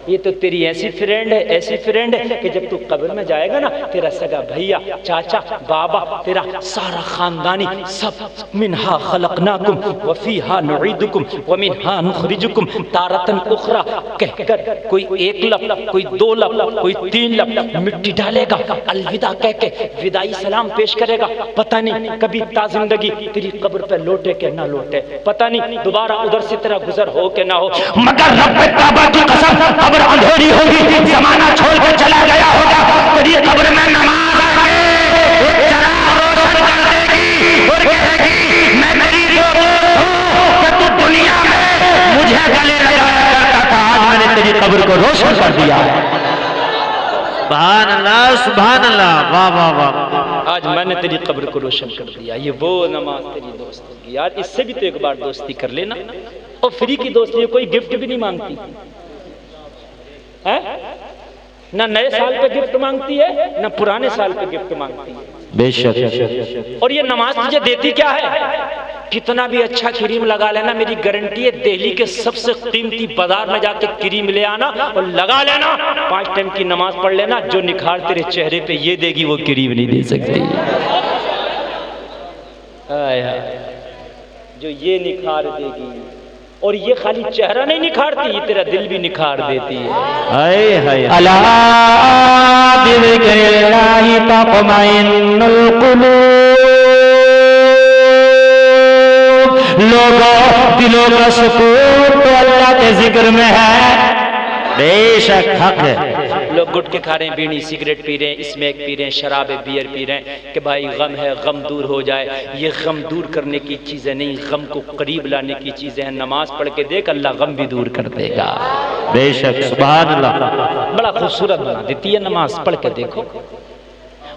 D: یہ تو تیری ایسی فرینڈ ہے، ایسی فرینڈ ہے کہ جب تو قبر میں جائے گا نا، تیرا سگا بھیا، چاچا، بابا، تیرا سارا خاندانی سب منہا خلقناکم وفیہا نعیدکم ومنہا نخرجکم تارتن اخرى کہہ کر کوئی ایک لفظ، کوئی دو لفظ، کوئی تین لفظ مٹی ڈالے گا، الوداع کہہ کے وداعی سلام پیش کرے گا. پتہ نہیں کبھی تا زندگی تیری قبر پہ لوٹے کہ نہ لوٹے، پتہ نہیں دوبارہ ادھر سے تیرا گزر ہو کہ نہ ہو، مگر رب کعبہ کی قسم قبر اندھیری ہوگی، زمانہ چھوڑ کر چلا گیا ہوگا، تیری قبر میں نماز آئے ایک چراغ روشن کر دے گی اور کہے گی میں تیری دوست ہوں کہ تو دنیا میں مجھے گلے لگایا کرتا تھا، آج میں نے تیری قبر کو روشن کر دیا ہے.
C: سبحان اللہ سبحان اللہ، واہ واہ واہ.
D: آج میں نے تیری قبر کو روشن کر دیا. یہ وہ نماز تیری دوست ہوگی. یار اس سے بھی تو ایک بار دوستی کر لینا. اور فری کی دوستی ہے، کوئی گفٹ بھی نہیں مانگتی، نہ نئے سال پہ گفٹ مانگتی ہے نہ پرانے سال پہ گفٹ مانگتی ہے.
C: بے شک.
D: اور یہ نماز تجھے دیتی کیا ہے؟ کتنا بھی اچھا کریم لگا لینا، میری گارنٹی ہے دہلی کے سب سے قیمتی بازار میں جا کے کریم لے آنا اور لگا لینا، 5 ٹائم کی نماز پڑھ لینا، جو نکھار تیرے چہرے پہ یہ دے گی وہ کریم نہیں دے سکتی. جو یہ نکھار دے گی، اور یہ خالی چہرہ نہیں نکھارتی، یہ تیرا دل بھی نکھار دیتی ہے.
C: الا بذکر اللہ تطمئن القلوب. لوگوں دلوں کا سکون تو اللہ کے ذکر میں ہے. بے شک حق ہے.
D: لوگ گٹکے کھا رہے ہیں، بیڑی سگریٹ پی رہے ہیں، اسمیک پی رہے ہیں، شراب بیئر پی رہے ہیں کہ بھائی غم ہے، غم دور ہو جائے. یہ غم دور کرنے کی چیزیں نہیں، غم کو قریب لانے کی چیزیں ہیں. نماز پڑھ کے دیکھ، اللہ غم بھی دور کر دے گا.
C: بے شک سبحان اللہ.
D: بڑا خوبصورت بنا دیتی ہے نماز، پڑھ کے دیکھو.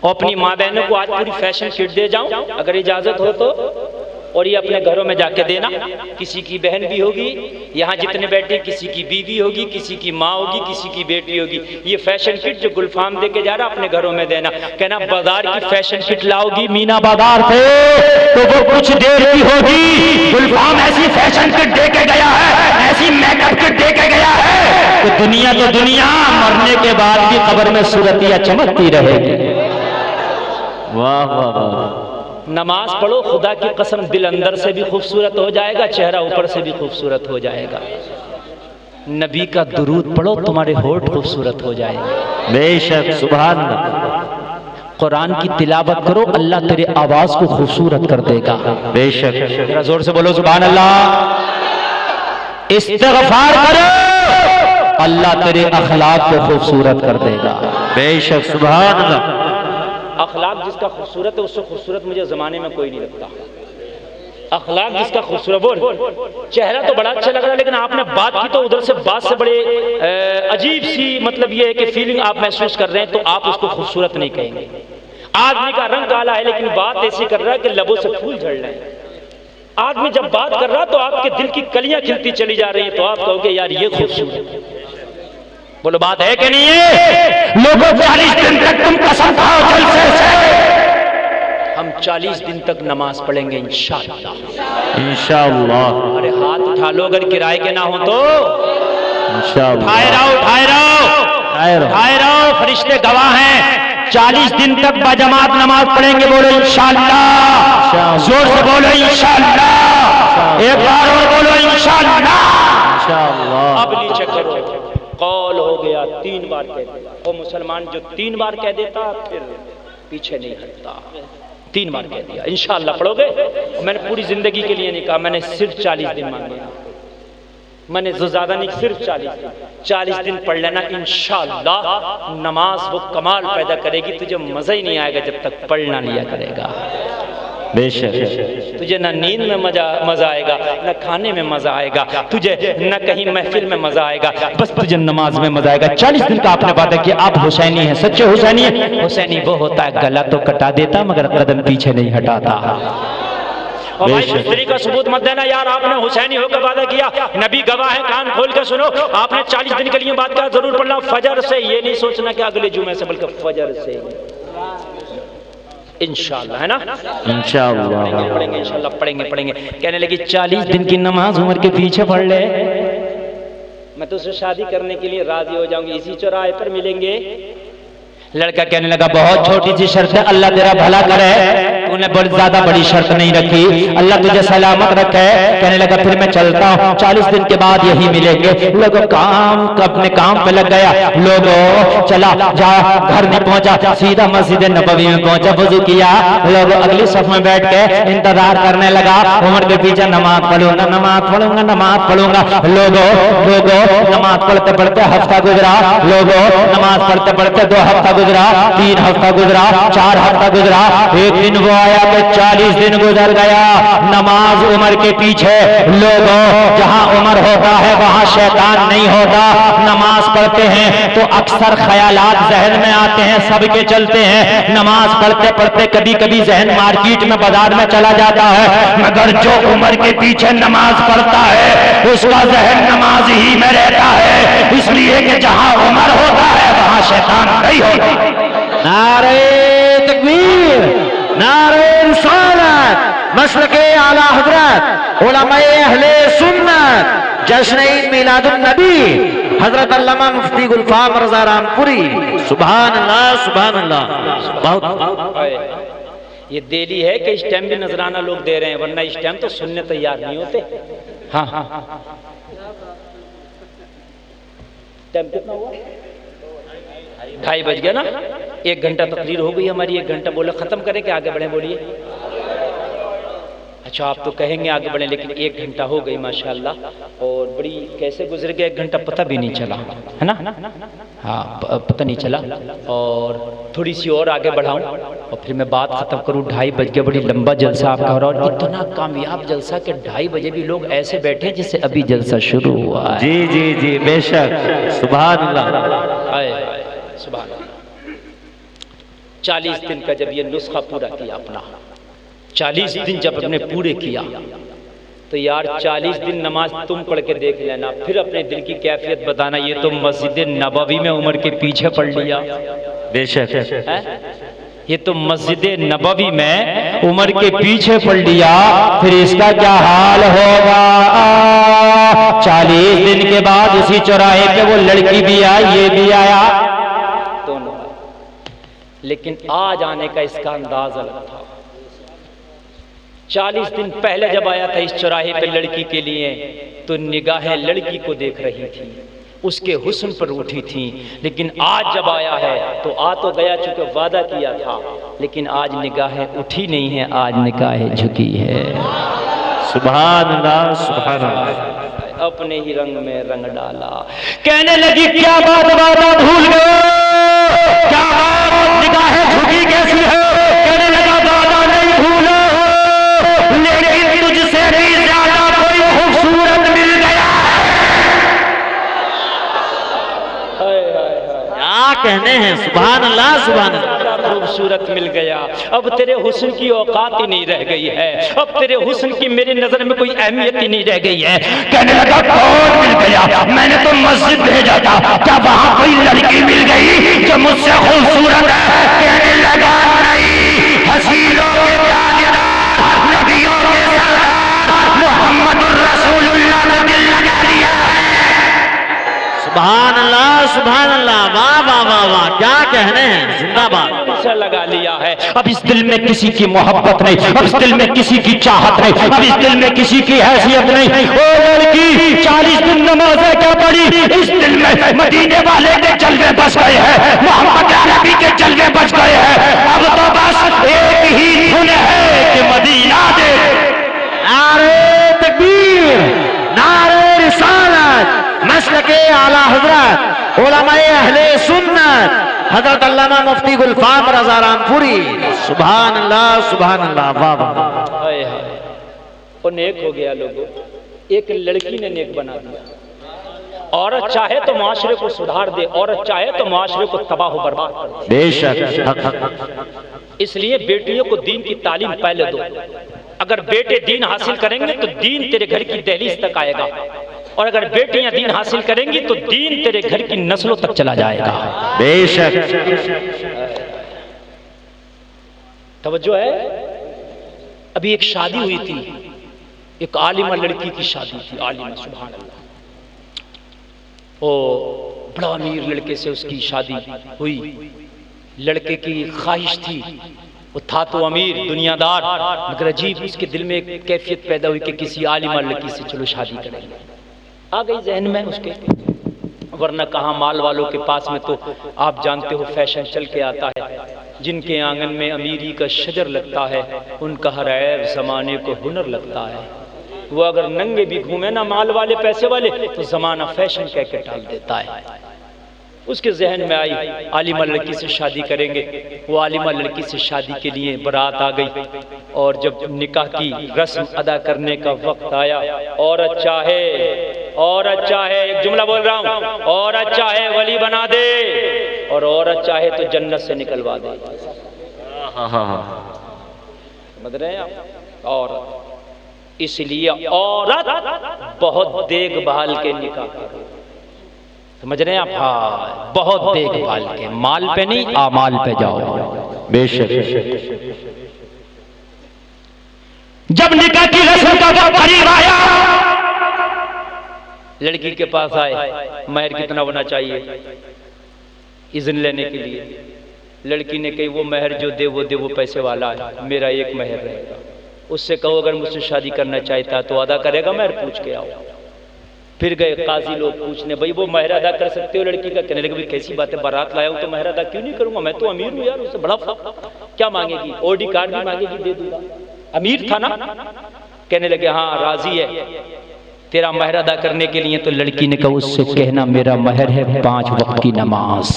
D: اور اپنی ماں بہنوں کو آج پوری فیشن کٹ دے جاؤں اگر اجازت ہو تو، اور یہ اپنے گھروں میں جا کے دینا. کسی کی بہن بھی ہوگی یہاں جتنے بیٹھے، کسی کی بیوی ہوگی، کسی کی ماں ہوگی، کسی کی بیٹی ہوگی. یہ فیشن کٹ جو گلفام دے کے جا رہا اپنے گھروں میں دینا. کہنا بازار کی فیشن کٹ لاؤ گی مینا بازار سے
C: تو وہ کچھ دیر کی ہوگی. گلفام ایسی فیشن کٹ دے کے گیا ہے، ایسی میک اپ کٹ دے کے گیا ہے کہ دنیا تو دنیا، مرنے کے بعد بھی قبر میں صورتیاں چمکتی رہے گی. واہ واہ واہ.
D: نماز پڑھو، خدا کی قسم دل اندر سے بھی خوبصورت ہو جائے گا، چہرہ اوپر سے بھی خوبصورت ہو جائے گا. نبی کا درود پڑھو، تمہارے ہونٹ خوبصورت ہو جائے گا.
C: بے شک سبحان اللہ.
D: قرآن کی تلاوت کرو، اللہ تیرے آواز کو خوبصورت کر دے گا.
C: بے شک.
D: ذرا زور سے بولو سبحان اللہ.
C: استغفار کرو،
D: اللہ تیرے اخلاق کو خوبصورت کر دے گا.
C: بے شک سبحان اللہ.
D: اخلاق جس کا خوبصورت ہے اس سے خوبصورت مجھے زمانے میں کوئی نہیں لگتا. اخلاق جس کا خوبصورت، بول چہرہ تو بڑا اچھا لگ رہا ہے لیکن آپ نے بات کی تو ادھر سے بات سے بڑے عجیب سی مطلب یہ ہے کہ فیلنگ آپ محسوس کر رہے ہیں، تو آپ اس کو خوبصورت نہیں کہیں گے. آدمی کا رنگ کالا ہے لیکن بات ایسی کر رہا ہے کہ لبوں سے پھول جھڑ رہے ہیں. آدمی جب بات کر رہا تو آپ کے دل کی کلیاں کھلتی چلی جا رہی ہیں، تو آپ کہو گے یار یہ خوبصورت. بولو بات ہے کہ نہیں ہے؟
C: لوگوں 40 دن تک تم قسم کھاؤ جلسے سے،
D: ہم 40 دن تک نماز پڑھیں گے انشاءاللہ.
C: انشاءاللہ.
D: ارے ہاتھ اٹھا لو اگر کرائے کے نہ ہو تو.
C: انشاءاللہ.
D: اٹھائے رہو، اٹھائے رہو، فرشتے گواہ ہیں. 40 دن تک باجماعت نماز پڑھیں گے. بولو انشاءاللہ. زور سے بولو انشاءاللہ. ایک بار اور بولو انشاءاللہ. اب نیچے کرو. قول ہو گیا 3 بار کہہ دیا. وہ مسلمان جو 3 بار کہہ دیتا پھر پیچھے نہیں ہٹتا. 3 بار کہہ دیا. انشاءاللہ پڑھو گے. میں نے پوری زندگی کے لیے نہیں کہا، میں نے صرف 40 دن مانگے. میں نے زیادہ نہیں، صرف 40 دن. 40 دن پڑھ لینا انشاءاللہ. نماز وہ کمال پیدا کرے گی. تجھے مزہ ہی نہیں آئے گا جب تک پڑھنا لیا کرے گا.
C: بے شک.
D: تجھے نہ نیند میں مزہ آئے گا، نہ کھانے میں مزہ آئے گا، تجھے نہ کہیں محفل میں مزہ آئے گا، بس تجھے نماز میں مزہ آئے گا. 40 دن کا آپ نے وعدہ کیا. آپ حسینی ہیں، سچے حسینی ہیں. حسینی وہ ہوتا ہے گلا تو کٹا دیتا مگر قدم پیچھے نہیں ہٹاتا. اور بھائی مستری کا ثبوت مت دینا یار، آپ نے حسینی ہو کے وعدہ کیا، نبی گواہ ہے، کان کھول کے سنو، آپ نے 40 دن کے لیے بات کیا، ضرور پڑھنا فجر سے، یہ نہیں سوچنا کہ اگلے جمعے سے، بلکہ فجر سے انشاءاللہ، ہے نا؟ انشاءاللہ پڑھیں گے، انشاءاللہ پڑھیں گے۔ کہنے لگی 40 دن کی نماز عمر کے پیچھے پڑھ لے، میں تو اسے شادی کرنے کے لیے راضی ہو جاؤں گی، اسی چوراہے پر ملیں گے۔ لڑکا کہنے لگا بہت چھوٹی سی شرط ہے، اللہ تیرا بھلا کرے، تو نے بہت زیادہ بڑی شرط نہیں رکھی، اللہ تجھے سلامت رکھے۔ کہنے لگا پھر میں چلتا ہوں، 40 دن کے بعد یہی ملیں گے۔ لوگوں اپنے کام پہ لگ گیا، لوگوں چلا جا، گھر نہیں پہنچا، سیدھا مسجد نبوی میں پہنچا، وضو کیا، لوگوں اگلی صف میں بیٹھ کے انتظار کرنے لگا، عمر کے پیچھے نماز پڑھوں گا، نماز پڑھوں گا، نماز پڑھوں گا۔ لوگوں نماز پڑھتے پڑھتے ہفتہ گزرا، لوگوں نماز پڑھتے پڑھتے 2 ہفتہ گزرا، 3 ہفتہ گزرا، 4 ہفتہ گزرا، ایک دن وہ آیا کہ 40 دن گزر گیا، نماز عمر کے پیچھے۔ لوگوں جہاں عمر ہوتا ہے وہاں شیطان نہیں ہوتا، نماز پڑھتے ہیں تو اکثر خیالات ذہن میں آتے ہیں، سب کے چلتے ہیں، نماز پڑھتے پڑھتے کبھی کبھی ذہن مارکیٹ میں بازار میں چلا جاتا ہے، مگر جو عمر کے پیچھے نماز پڑھتا ہے اس کا ذہن نماز ہی میں رہتا ہے، اس لیے کہ جہاں عمر ہوتا ہے وہاں شیطان نہیں ہوتا۔
C: نعرہ تکبیر، نعرہ رسالت، مسلک اعلی حضرت علماء اہل سنت، جشن عید میلاد النبی حضرت علامہ مفتی گلفام رضا رامپوری۔ سبحان اللہ سبحان اللہ۔ بہت
D: یہ دہلی ہے کہ اس ٹائم بھی نذرانہ لوگ دے رہے ہیں، ورنہ اس ٹائم تو سننے تیار نہیں ہوتے۔ ہاں ٹائم کتنا ہوا؟ 2:30 بج گیا نا، 1 گھنٹہ تقریر ہو گئی ہماری، 1 گھنٹہ بولے ختم کریں کہ آگے بڑھیں؟ بولیے۔ اچھا آپ تو کہیں گے آگے بڑھیں، لیکن 1 گھنٹہ ہو گئی ماشاءاللہ، اور بڑی کیسے گزر گیا 1 گھنٹہ پتہ بھی نہیں چلا، ہے نا؟ ہاں پتہ نہیں چلا، اور تھوڑی سی اور آگے بڑھاؤں اور پھر میں بات ختم کروں۔ 2:30 بج گیا، بڑی لمبا جلسہ آپ کا ہو رہا، اور اتنا کامیاب جلسہ کہ 2:30 بجے بھی لوگ ایسے بیٹھے جس سے ابھی جلسہ شروع ہوا ہے۔
C: جی جی جی بے شک، سبحان اللہ
D: سبحان اللہ۔ 40 دن کا جب یہ نسخہ پورا کیا اپنا، 40 دن جب اپنے پورے کیا تو یار 40 دن نماز تم پڑھ کے دیکھ لینا، پھر اپنے دل کی کیفیت بتانا۔ یہ تو مسجد نبوی میں عمر کے پیچھے پڑھ لیا،
C: بے شک،
D: یہ تو مسجد نبوی میں عمر کے پیچھے پڑھ لیا، پھر اس کا کیا حال ہوگا؟
C: 40 دن کے بعد اسی چوراہے پہ وہ لڑکی بھی آئی، یہ بھی آیا،
D: دونوں، لیکن آج آنے کا اس کا انداز الگ تھا۔ 40 دن پہلے جب آیا تھا اس چوراہے پہ لڑکی کے لیے تو نگاہیں لڑکی کو دیکھ رہی تھی، اس کے حسن پر اٹھی تھی، لیکن آج جب آیا ہے تو آ تو گیا چونکہ وعدہ کیا تھا، لیکن آج نگاہیں اٹھی نہیں ہیں، آج نگاہیں جھکی ہے۔
C: سبحان اللہ سبحان اللہ۔
D: اپنے ہی رنگ میں رنگ ڈالا،
C: کہنے لگی کیا بات وعدہ بھول گئے، کیا بات نگاہیں جھکی کیسی ہے؟ کہنے لگا وعدہ نہیں بھولا، لیکن تجھ سے بھی زیادہ کوئی خوبصورت مل گیا۔ کیا کہنے ہیں، سبحان اللہ سبحان اللہ۔
D: خوبصورت مل گیا، اب تیرے حسن کی اوقات ہی نہیں رہ گئی ہے، اب تیرے حسن کی میری نظر میں کوئی اہمیت ہی نہیں رہ گئی ہے۔
C: کہنے لگا کون مل گیا؟ میں نے تو مسجد بھیجا تھا، کیا وہاں کوئی لڑکی مل گئی جو مجھ سے خوبصورت ہے؟ کہنے لگا نہیں، حسینوں کے جانبدار، نبیوں کے سردار محمد الرسول اللہ نے دل لگا دیا۔ سبحان اللہ سبحان اللہ، واہ واہ واہ واہ، کیا کہنے ہیں، زندہ باد۔
D: لگا لیا ہے،
C: اب اس دل میں کسی کی محبت نہیں، اب اس دل میں کسی کی چاہت نہیں، اب اس دل میں کسی کی حیثیت نہیں۔ او لڑکی 40 دن نمازیں کیا پڑھی، اس دل میں مدینے والے کے جلوے بس گئے ہیں، محمد عربی کے جلوے بس گئے ہیں، اب تو بس ایک ہی دھن ہے کہ مدینہ دے۔ نعرہ تکبیر، نعرہ رسالت، مسلک اعلی حضرت علماء اہل سنت حضرت علامہ مفتی گلفام رضا رامپوری۔ سبحان اللہ سبحان اللہ، واہ واہ۔
D: وہ نیک ہو گیا لوگوں، ایک لڑکی نے نیک بنا دیا۔ عورت چاہے تو معاشرے کو سدھار دے، عورت چاہے تو معاشرے کو تباہ و برباد کر دے۔
C: بے شک،
D: اس لیے بیٹیوں کو دین کی تعلیم پہلے دو، اگر بیٹے دین حاصل کریں گے تو دین تیرے گھر کی دہلیز تک آئے گا، اور اگر بیٹیاں دین حاصل کریں گی تو دین تیرے گھر کی نسلوں تک چلا جائے گا۔
C: بے شک۔
D: توجہ ہے؟ ابھی ایک شادی ہوئی تھی، ایک عالمہ لڑکی کی شادی تھی، عالمہ، سبحان اللہ، بڑا امیر لڑکے سے اس کی شادی ہوئی۔ لڑکے کی خواہش تھی، وہ تھا تو امیر دنیا دار، مگر عجیب اس کے دل میں ایک کیفیت پیدا ہوئی کہ کسی عالمہ لڑکی سے چلو شادی کریں گے۔ آ گئی ذہن میں اس کے، ورنہ کہاں مال والوں کے پاس میں تو آپ جانتے ہو فیشن چل کے آتا ہے، جن کے آنگن میں امیری کا شجر لگتا ہے ان کا ہر عیب زمانے کو ہنر لگتا ہے۔ وہ اگر ننگے بھی گھومے نا مال والے پیسے والے تو زمانہ فیشن کہہ کے ٹال دیتا ہے۔ اس کے ذہن میں آئی عالمہ لڑکی سے شادی کریں گے۔ وہ عالمہ لڑکی سے شادی کے لیے بارات آ گئی، اور جب نکاح کی رسم ادا کرنے کا وقت آیا، عورت چاہے ایک جملہ بول رہا ہوں، عورت چاہے ولی بنا دے اور عورت چاہے تو جنت سے نکلوا دے۔ سمجھ رہے ہیں آپ؟ عورت، اس لیے عورت بہت دیکھ بھال کے نکاح کرو، سمجھ رہے ہیں آپ؟ ہاں، بہت دیکھ بھال کے، مال پہ نہیں اعمال پہ جاؤ۔
C: بے شک۔
D: جب نکاح کی رسم کا وقت قریب آیا، لڑکی کے پاس آئے، مہر کتنا ہونا چاہیے اذن لینے کے لیے۔ لڑکی نے کہی وہ مہر جو دے وہ پیسے والا ہے، میرا ایک مہر رہے گا۔ اس سے کہو اگر مجھ سے شادی کرنا چاہتا تو ادا کرے گا، مہر پوچھ کے آؤ۔ پھر گئے قاضی لوگ پوچھنے، بھائی وہ مہر ادا کر سکتے ہو لڑکی کا؟ کہنے لگے بھائی کیسی بات ہے، بارات لایا ہوں تو مہر ادا کیوں نہیں کروں گا، میں تو امیر ہوں یار، اس سے بڑا فرق کیا مانگے گی؟ اوڈی کارڈ بھی مانگے گی، دے دوں گا، امیر تھا نا۔ کہنے لگے ہاں راضی ہے تیرا مہر ادا کرنے کے لیے۔ تو لڑکی نے کہا اس سے کہنا میرا مہر ہے 5 وقت کی نماز۔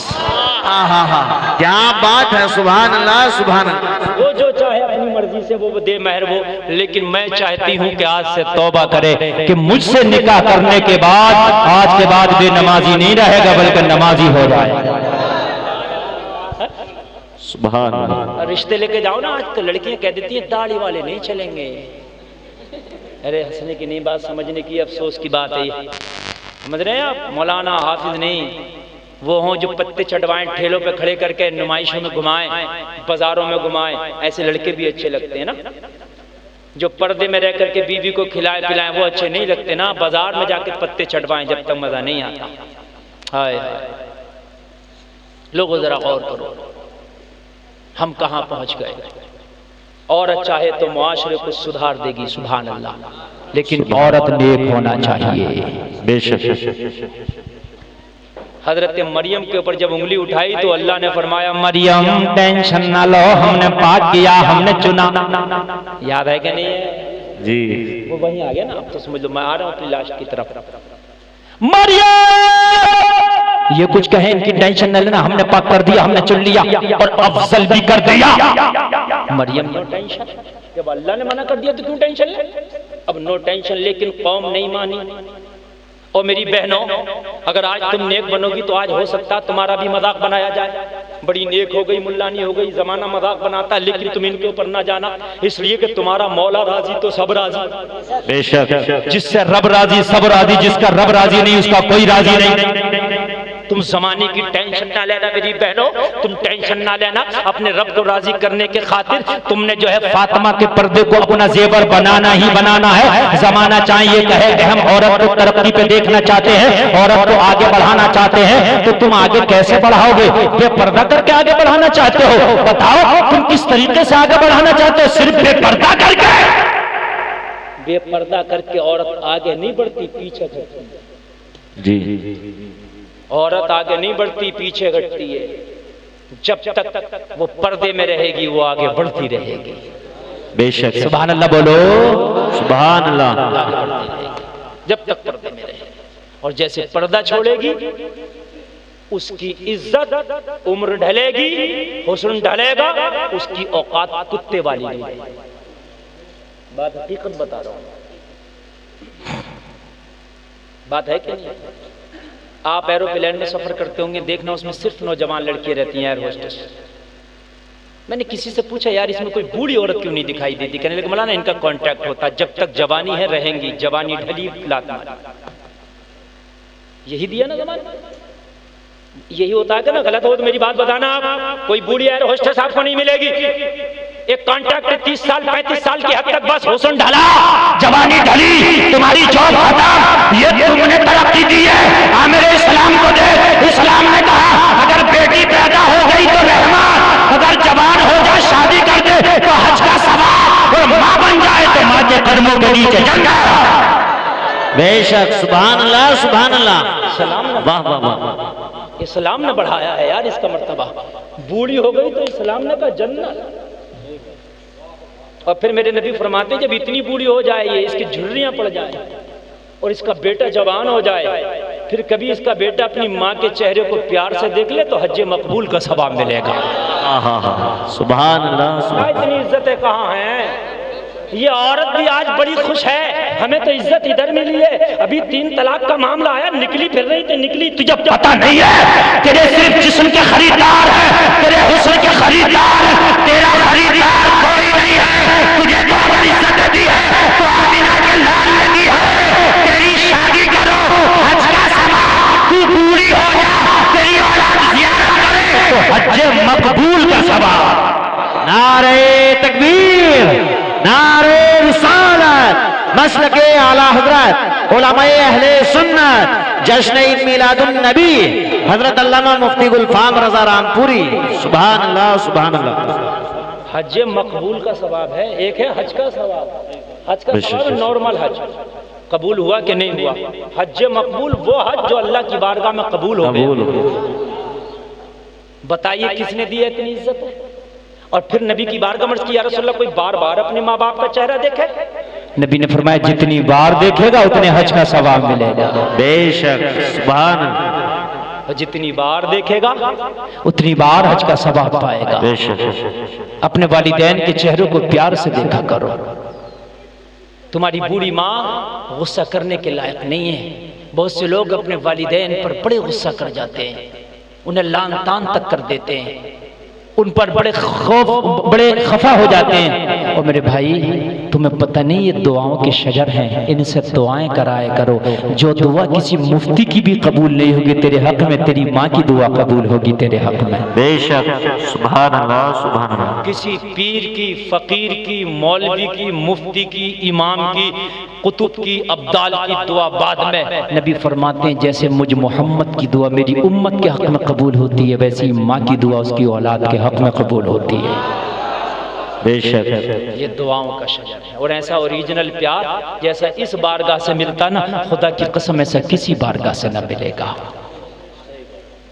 C: کیا بات ہے، سبحان اللہ سبحان اللہ۔
D: وہ جو چاہے اپنی مرضی سے وہ دے مہر وہ، لیکن میں چاہتی ہوں کہ آج سے توبہ کرے کہ مجھ سے نکاح کرنے کے بعد آج کے بعد بے نمازی نہیں رہے گا بلکہ نمازی ہو جائے گا۔
C: سبحان اللہ۔
D: رشتے لے کے جاؤ نا، آج تو لڑکیاں کہہ دیتی ہیں داڑھی والے نہیں چلیں گے۔ ارے ہنسنے کی نہیں بات، سمجھنے کی افسوس کی بات ہے۔ سمجھ رہے ہیں آپ؟ مولانا حافظ نہیں، وہ ہوں جو پتے چٹوائیں، ٹھیلوں پہ کھڑے کر کے نمائشوں میں گھمائیں، بازاروں میں گھمائیں، ایسے لڑکے بھی اچھے لگتے ہیں نا۔ جو پردے میں رہ کر کے بیوی کو کھلائیں پلائیں وہ اچھے نہیں لگتے نا، بازار میں جا کے پتے چٹوائیں جب تک مزہ نہیں آتا۔ ہائے لوگوں ذرا غور کرو، ہم کہاں پہنچ گئے۔ عورت چاہے تو معاشرے کو سدھار دے گی، سبحان اللہ، لیکن عورت نیک ہونا چاہیے۔
C: بے شک۔
D: حضرت مریم کے اوپر جب انگلی اٹھائی تو اللہ نے فرمایا مریم ٹینشن نہ لو، ہم نے پاک کیا، ہم نے چنا۔ یاد ہے کہ نہیں ہے؟
C: جی
D: وہ وہیں آ گیا نا، اب تو سمجھ لو میں آ رہا ہوں اپنی لاش کی طرف۔ مریم یہ کچھ کہیں ان کی ٹینشن نہ لینا، ہم نے پاک کر دیا، ہم نے چن لیا اور افضل بھی کر دیا۔ مریم نو ٹینشن، جب اللہ نے منع کر دیا تو کیوں ٹینشن لے؟ اب نو ٹینشن، لیکن قوم نہیں مانی۔ اور میری بہنوں، اگر آج تم نیک بنو گی تو آج ہو سکتا تمہارا بھی مذاق بنایا جائے، بڑی نیک ہو گئی، ملانی ہو گئی، زمانہ مذاق بناتا، لیکن تم ان کے اوپر نہ جانا، اس لیے کہ تمہارا مولا راضی تو سب راضی۔
C: بے شک۔
D: جس سے رب راضی سب راضی، جس کا رب راضی نہیں اس کا کوئی راضی نہیں۔ تم زمانے کی ٹینشن نہ لینا میری بہنوں، تم ٹینشن نہ لینا، اپنے رب کو راضی کرنے کے خاطر تم نے جو ہے فاطمہ کے پردے کو اپنا زیور بنانا ہی بنانا ہے۔ زمانہ چاہیے کہے کہ ہم عورت کو ترقی پہ دیکھنا چاہتے ہیں، عورت کو آگے بڑھانا چاہتے ہیں، تو تم آگے کیسے بڑھاؤ گے؟ بے پردہ کر کے آگے بڑھانا چاہتے ہو؟ بتاؤ تم کس طریقے سے آگے بڑھانا چاہتے ہو؟ صرف بے پردہ کر کے۔ بے پردہ کر کے عورت آگے نہیں بڑھتی، پیچھے گھٹتی ہے۔
C: جی
D: عورت آگے نہیں بڑھتی، پیچھے گھٹتی ہے۔ جب تک وہ پردے میں رہے گی وہ آگے بڑھتی رہے گی۔
C: بے شک۔
D: سبحان اللہ بولو،
C: سبحان اللہ۔
D: آگے بڑھتی رہے گی جب تک پردے میں رہے گی، اور جیسے پردہ چھوڑے گی اس کی عزت، عمر ڈھلے گی، حسن ڈھلے گا، اس کی اوقات کتے والی نہیں۔ بات حقیقت بتا رہا ہوں، بات ہے کہ نہیں؟ آپ ایروپلین میں سفر کرتے ہوں گے، دیکھنا اس میں صرف نوجوان لڑکیاں رہتی ہیں، ایئر ہوسٹس۔ میں نے کسی سے پوچھا یار اس میں کوئی بوڑھی عورت کیوں نہیں دکھائی دیتی؟ کہنے لگے مولانا ان کا کانٹیکٹ ہوتا ہے، جب تک جوانی ہے رہیں گی، جوانی ڈھلی لات ماری۔ یہی دیا نا زمانہ، یہی ہوتا ہے کہ نا غلط ہو تو میری بات بتانا آپ، کوئی بوڑھی ایئر ہوسٹس آپ کو نہیں ملے گی۔ ایک کانٹیکٹ 30 سال 35 سال کی حد تک بس حسن ڈھلا،
C: جوانی ڈھلی، تمہاری جاب ختم، یہ تم نے ترقی دی ہے، عامر اسلام کو دے۔ اسلام نے کہا اگر بیٹی پیدا ہو گئی تو رحمت، اگر جوان ہو جائے شادی کر دے تو حج کا ثواب، اور ماں بن جائے تو ماں کے قدموں کے نیچے جل جائے۔ بے شک، سبحان اللہ سبحان اللہ،
D: اسلام نے
C: واہ واہ واہ،
D: اسلام نے بڑھایا ہے یار اس کا مرتبہ۔ بوڑھی ہو گئی تو اسلام نے کہا جنت۔ اور پھر میرے نبی فرماتے ہیں جب اتنی بوڑھی ہو جائے، یہ اس کی جھریاں پڑ جائیں اور اس کا بیٹا جوان ہو جائے، پھر کبھی اس کا بیٹا اپنی ماں کے چہرے کو پیار سے دیکھ لے تو حج مقبول کا ثواب ملے گا۔
C: سبحان اللہ سبحان اللہ۔
D: اتنی عزتیں کہاں ہیں؟ یہ عورت بھی آج بڑی خوش ہے، ہمیں تو عزت ادھر ملی ہے۔ ابھی 3 طلاق کا معاملہ آیا، نکلی پھر رہی تو نکلی، تجھے
C: پتہ نہیں ہے تیرے صرف جسم کے خریدار ہیں، تیرے حسن کے خریدار ہیں، تیرا خریدار کوئی نہیں ہے۔ تجھے تو عزت دی ہے تو آمینہ کے لال نے دی ہے، تیری شادی کرو حج کا ثواب، تو پوری ہو جا تیری اولاد زیارت کرے تو حج مقبول کا ثواب۔ نعرہ تکبیر، نعرہ رسالت، مسلک اعلیٰ حضرت علماء اہل سنت، جشن عید میلاد النبی حضرت علامہ مفتی گلفام رضا رامپوری، سبحان اللہ سبحان اللہ۔
D: حج مقبول کا ثواب ہے، ایک ہے حج کا ثواب۔ حج کا ثواب نارمل حج قبول ہوا کہ نہیں ہوا، حج مقبول وہ حج جو اللہ کی بارگاہ میں قبول ہو گیا۔ بتائیے کس نے دی ہے اتنی عزت؟ اور پھر نبی کی بارگاہ میں عرض کی یا رسول اللہ کوئی بار بار اپنے ماں باپ کا چہرہ دیکھے؟
B: نبی نے فرمایا جتنی بار دیکھے گا اتنے حج کا ثواب ملے گا۔
C: بے شک، سبحان اللہ،
D: جتنی بار دیکھے گا
B: اتنی بار حج کا ثواب پائے گا۔
C: بے شک۔
B: اپنے والدین کے چہروں کو پیار سے دیکھا کرو۔
D: تمہاری بوڑھی ماں غصہ کرنے کے لائق نہیں ہے۔ بہت سے لوگ اپنے والدین پر بڑے غصہ کر جاتے ہیں، انہیں لان تان تک کر دیتے ہیں، ان پر بڑے خفا ہو جاتے ہیں۔ اور میرے بھائی تمہیں پتہ نہیں یہ دعاؤں کے شجر ہیں، ان سے دعائیں کرائے کرو۔ جو دعا کسی مفتی کی بھی قبول نہیں ہوگی تیرے حق میں، تیری ماں کی دعا قبول ہوگی تیرے حق میں۔
C: بے شک، سبحان اللہ سبحان اللہ۔
D: کسی پیر کی، فقیر کی، مولوی کی، مفتی کی، امام کی، قطب کی، ابدال کی دعا بعد میں۔
B: نبی فرماتے ہیں جیسے مجھ محمد کی دعا میری امت کے حق میں قبول ہوتی ہے، ویسی ماں کی دعا اس کی اولاد کے حق میں قبول ہوتی ہے۔
C: بے شک،
D: یہ دعاؤں کا شجر ہے، اور ایسا اوریجنل پیار جیسا اس بارگاہ سے ملتا نا، خدا کی قسم ایسا کسی بارگاہ سے نہ ملے گا۔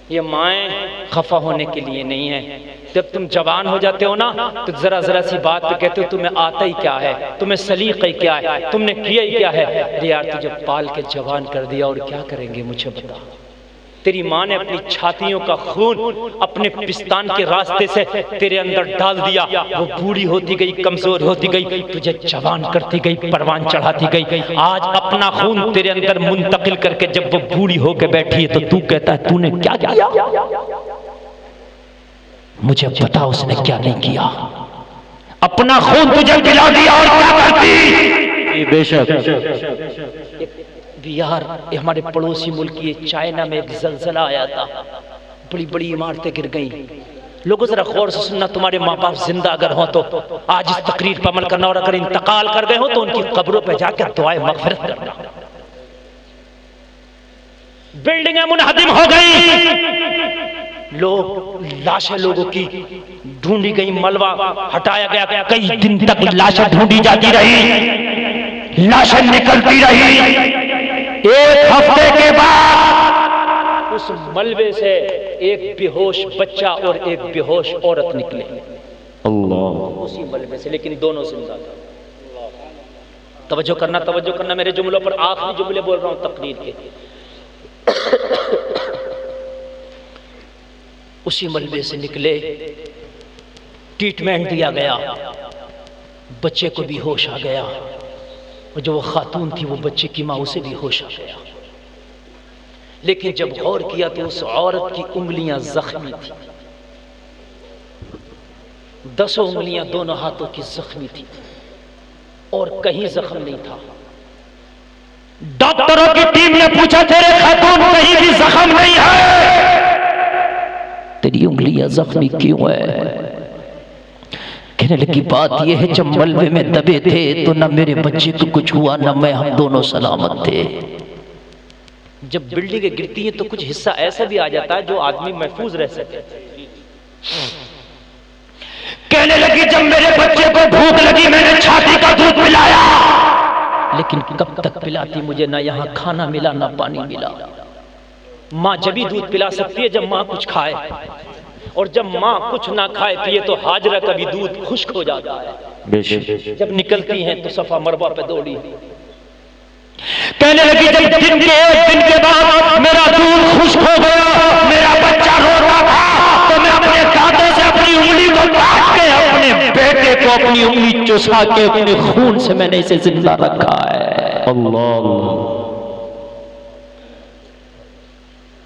D: یہ مائیں خفا ہونے کے لیے نہیں ہیں۔ جب تم جوان ہو جاتے ہو نا تو ذرا ذرا سی بات پہ کہتے ہو تمہیں آتا ہی کیا ہے، تمہیں سلیقہ ہی کیا ہے، تم نے کیا ہی کیا ہے۔ ارے یار تجھے پال کے جوان کر دیا اور کیا کریں گے مجھے بتا۔ تیری ماں نے اپنی چھاتیوں کا خون اپنے پستان کے راستے سے تیرے اندر ڈال دیا، وہ بوڑھی ہوتی گئی، کمزور ہوتی گئی، تجھے جوان کرتی گئی، پروان چڑھاتی گئی۔ آج اپنا خون تیرے اندر منتقل کر کے جب وہ بوڑھی ہو کے بیٹھی ہے تو تو کہتا ہے تو نے کیا کیا؟ مجھے بتا اس نے کیا نہیں کیا۔
C: اپنا خون تجھے پلا دیا اور کیا کرتی؟ بے شک۔
D: یار ہمارے پڑوسی ملک یہ چائنا میں ایک زلزلہ آیا تھا، بڑی بڑی عمارتیں گر گئیں۔ لوگوں ذرا غور سے سننا، تمہارے ماں باپ زندہ اگر ہوں تو آج اس تقریر پر عمل کرنا، اور اگر انتقال کر گئے ہوں تو ان کی قبروں پہ جا کر دعائے مغفرت کرنا۔ بلڈنگیں منہدم ہو گئی، لوگ لاشیں لوگوں کی ڈھونڈی گئی، ملبہ ہٹایا گیا، کئی دن تک لاشیں ڈھونڈی جاتی رہی، لاشیں نکلتی رہی۔ ایک ہفتے کے بعد اس ملبے سے ایک بے ہوش بچہ اور ایک بے ہوش عورت نکلے،
C: اللہ،
D: اسی ملبے سے، لیکن دونوں زندہ تھے۔ توجہ کرنا میرے جملوں پر، آخری جملے بول رہا ہوں تقریر کے۔ اسی ملبے سے نکلے، ٹریٹمنٹ دیا گیا، بچے کو بھی ہوش آ گیا، اور جو وہ خاتون تھی وہ بچے کی ماں، اسے بھی ہوش آ گیا۔ لیکن جب غور کیا تو اس عورت کی انگلیاں زخمی تھی، 10 انگلیاں دونوں ہاتھوں کی زخمی تھی اور کہیں زخم نہیں تھا. ڈاکٹروں کی ٹیم نے پوچھا تیرے خاتون کہیں بھی زخم نہیں ہے,
B: تیری انگلیاں زخمی کیوں ہے؟ کہنے لگی بات یہ ہے جب ملبے میں دبے تھے تو نہ میرے بچے کو کچھ ہوا نہ میں, ہم دونوں سلامت تھے.
D: جب بلڈنگیں گرتی ہیں تو کچھ حصہ ایسا بھی آ جاتا ہے جو آدمی محفوظ رہ سکے. کہنے لگی جب میرے بچے کو بھوک لگی میں نے چھاتی کا دودھ پلایا,
B: لیکن کب تک پلاتی, مجھے نہ یہاں کھانا ملا نہ پانی ملا.
D: ماں جبھی دودھ پلا سکتی ہے جب ماں کچھ کھائے, اور جب ماں کچھ نہ کھائے پیے تو ہاجرہ کا بھی دودھ خشک ہو جاتا ہے. جب نکلتی ہیں تو صفا مروہ پہ دوڑی. کہنے لگی جب دن کے بعد میرا دودھ خشک ہو گیا, میرا بچہ روتا تھا تو میں اپنے دانتوں سے اپنی انگلی کو کاٹ کے اپنے بیٹے کو اپنی انگلی چسا کے اپنے خون سے میں نے اسے زندہ رکھا ہے.
B: اللہ.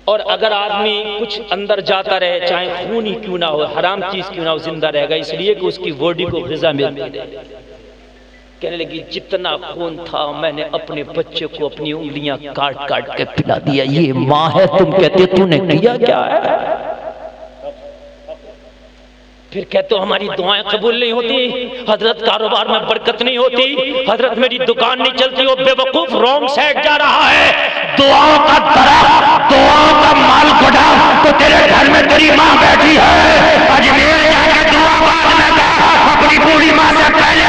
D: اور اگر آدمی کچھ اندر جاتا رہے چاہے خون ہی کیوں نہ ہو, حرام چیز کیوں نہ ہو, زندہ رہے گا, اس لیے کہ اس کی باڈی کو غذا ملتی رہے. کہنے لگی جتنا خون تھا میں نے اپنے بچے کو اپنی انگلیاں کاٹ کاٹ کے پلا دیا.
B: یہ ماں ہے, تم کہتے تو نے کیا کیا ہے؟
D: پھر کہتے ہو ہماری دعائیں قبول نہیں ہوتی, حضرت کاروبار میں برکت نہیں ہوتی, حضرت میری دکان نہیں چلتی. وہ بے وقوف رونگ سائڈ جا رہا ہے. دعاؤں کا درخت, دعاؤں کا مال گڈا تو تیرے گھر میں تیری ماں بیٹھی ہے. اجمیر جا کے دعا مانگنا, اپنی بوڑھی ماں سے پہلے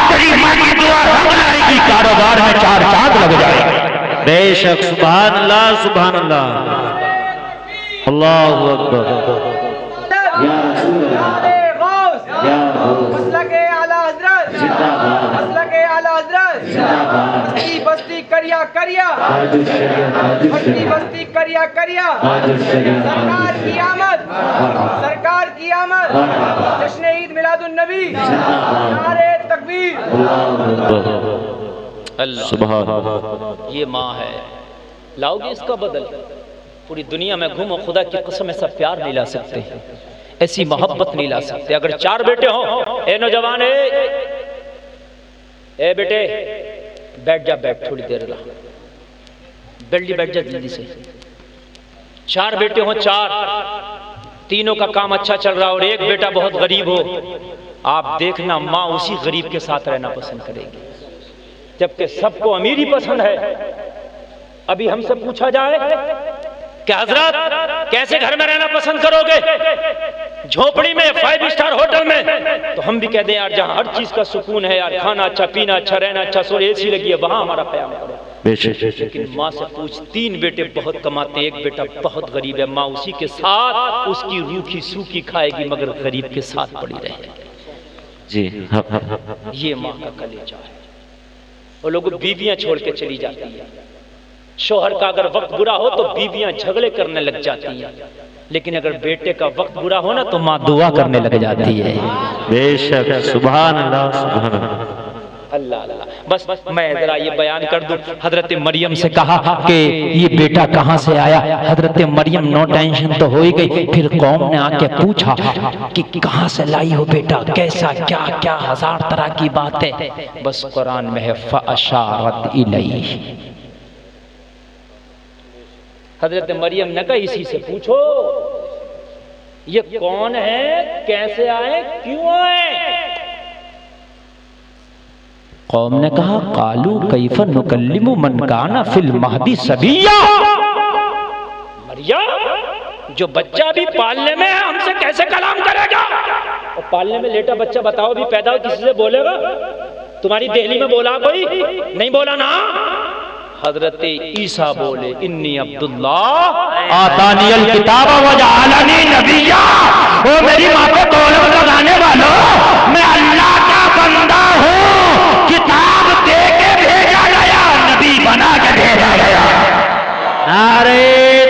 D: تیری ماں کی دعا کی کاروبار میں 4 چاند لگ جائے.
C: بے شک. سبحان اللہ سبحان اللہ. اللہ اکبر.
E: یا رسول اللہ, مسلک اعلی حضرت, مسلک اعلی حضرت, بستی بستی کریا کریا, بستی بستی کریا کریا, سرکار کی آمد, سرکار کی آمد, جشن عید میلاد النبی, نعرہ تکبیر.
D: اللہ
C: سبحان.
D: یہ ماں ہے. لاؤ گے اس کا بدل؟ پوری دنیا میں گھومو, خدا کی قسم ایسا پیار نہیں لا سکتے, ایسی محبت نہیں لا سکتے. اگر 4 بیٹے ہوں, اے نوجوان, اے بیٹے بیٹھ جا, بیٹھ تھوڑی دیر رہا, بیٹھ جا جلدی سے. 4 بیٹے ہوں, 4 تینوں کا کام اچھا چل رہا اور ایک بیٹا بہت غریب ہو, آپ دیکھنا ماں اسی غریب کے ساتھ رہنا پسند کرے گی, جبکہ سب کو امیر ہی پسند ہے. ابھی ہم سے پوچھا جائے کہ حضرات کیسے گھر میں رہنا پسند کرو گے, جھوپڑی میں, 5 اسٹار ہوٹل میں, تو ہم بھی کہہ دیں یار جہاں ہر چیز کا سکون ہے, یار کھانا اچھا, پینا اچھا, رہنا اچھا, سو اے سی لگی ہے, وہاں ہمارا قیام کرے. لیکن ماں سے پوچھ, 3 بیٹے بہت کماتے ہیں, ایک بیٹا بہت غریب ہے, ماں اسی کے ساتھ اس کی روکھی سوکھی کھائے گی مگر غریب کے ساتھ پڑی رہے گی.
C: جی
D: یہ ماں کا کلیجہ ہے. وہ لوگ بیویاں چھوڑ کے چلی جاتی ہیں, شوہر کا اگر وقت برا ہو تو بیویاں جھگڑے کرنے لگ جاتی ہیں, لیکن اگر بیٹے کا وقت برا ہو نا تو ماں دعا کرنے لگ جاتی ہے.
C: بے شک. سبحان اللہ سبحان اللہ.
D: اللہ اللہ. بس میں ذرا یہ بیان کر دوں, حضرت مریم سے کہا کہ یہ بیٹا کہاں سے آیا. حضرت مریم نو ٹینشن تو ہو ہی گئی, پھر قوم نے آ کے پوچھا کہ کہاں سے لائی ہو بیٹا, کیسا, کیا کیا, 1000 طرح کی بات ہے. بس قرآن میں ہے فَأَشَارَتْ إِلَيْهِ. حضرت مریم نے کہا اسی سے پوچھو یہ کون ہے, کیسے آئے, کیوں آئے.
B: قوم نے کہا قالو کیف نکلم من کان فی المہدی صبیا.
D: مریم جو بچہ بھی پالنے میں ہے ہم سے کیسے کلام کرے گا. اور پالنے میں لیٹا بچہ بتاؤ بھی پیدا ہو کسی سے بولے گا؟ تمہاری دہلی میں بولا کوئی نہیں بولا نا. حضرت عیسیٰ بولے انی عبداللہ آتانی الکتاب وجعلنی نبیا. وہ میری ماں کو دولت لگانے والوں, میں اللہ کا بندہ ہوں, کتاب دے کے بھیجا گیا, نبی بنا کے بھیجا گیا.
C: نعرہ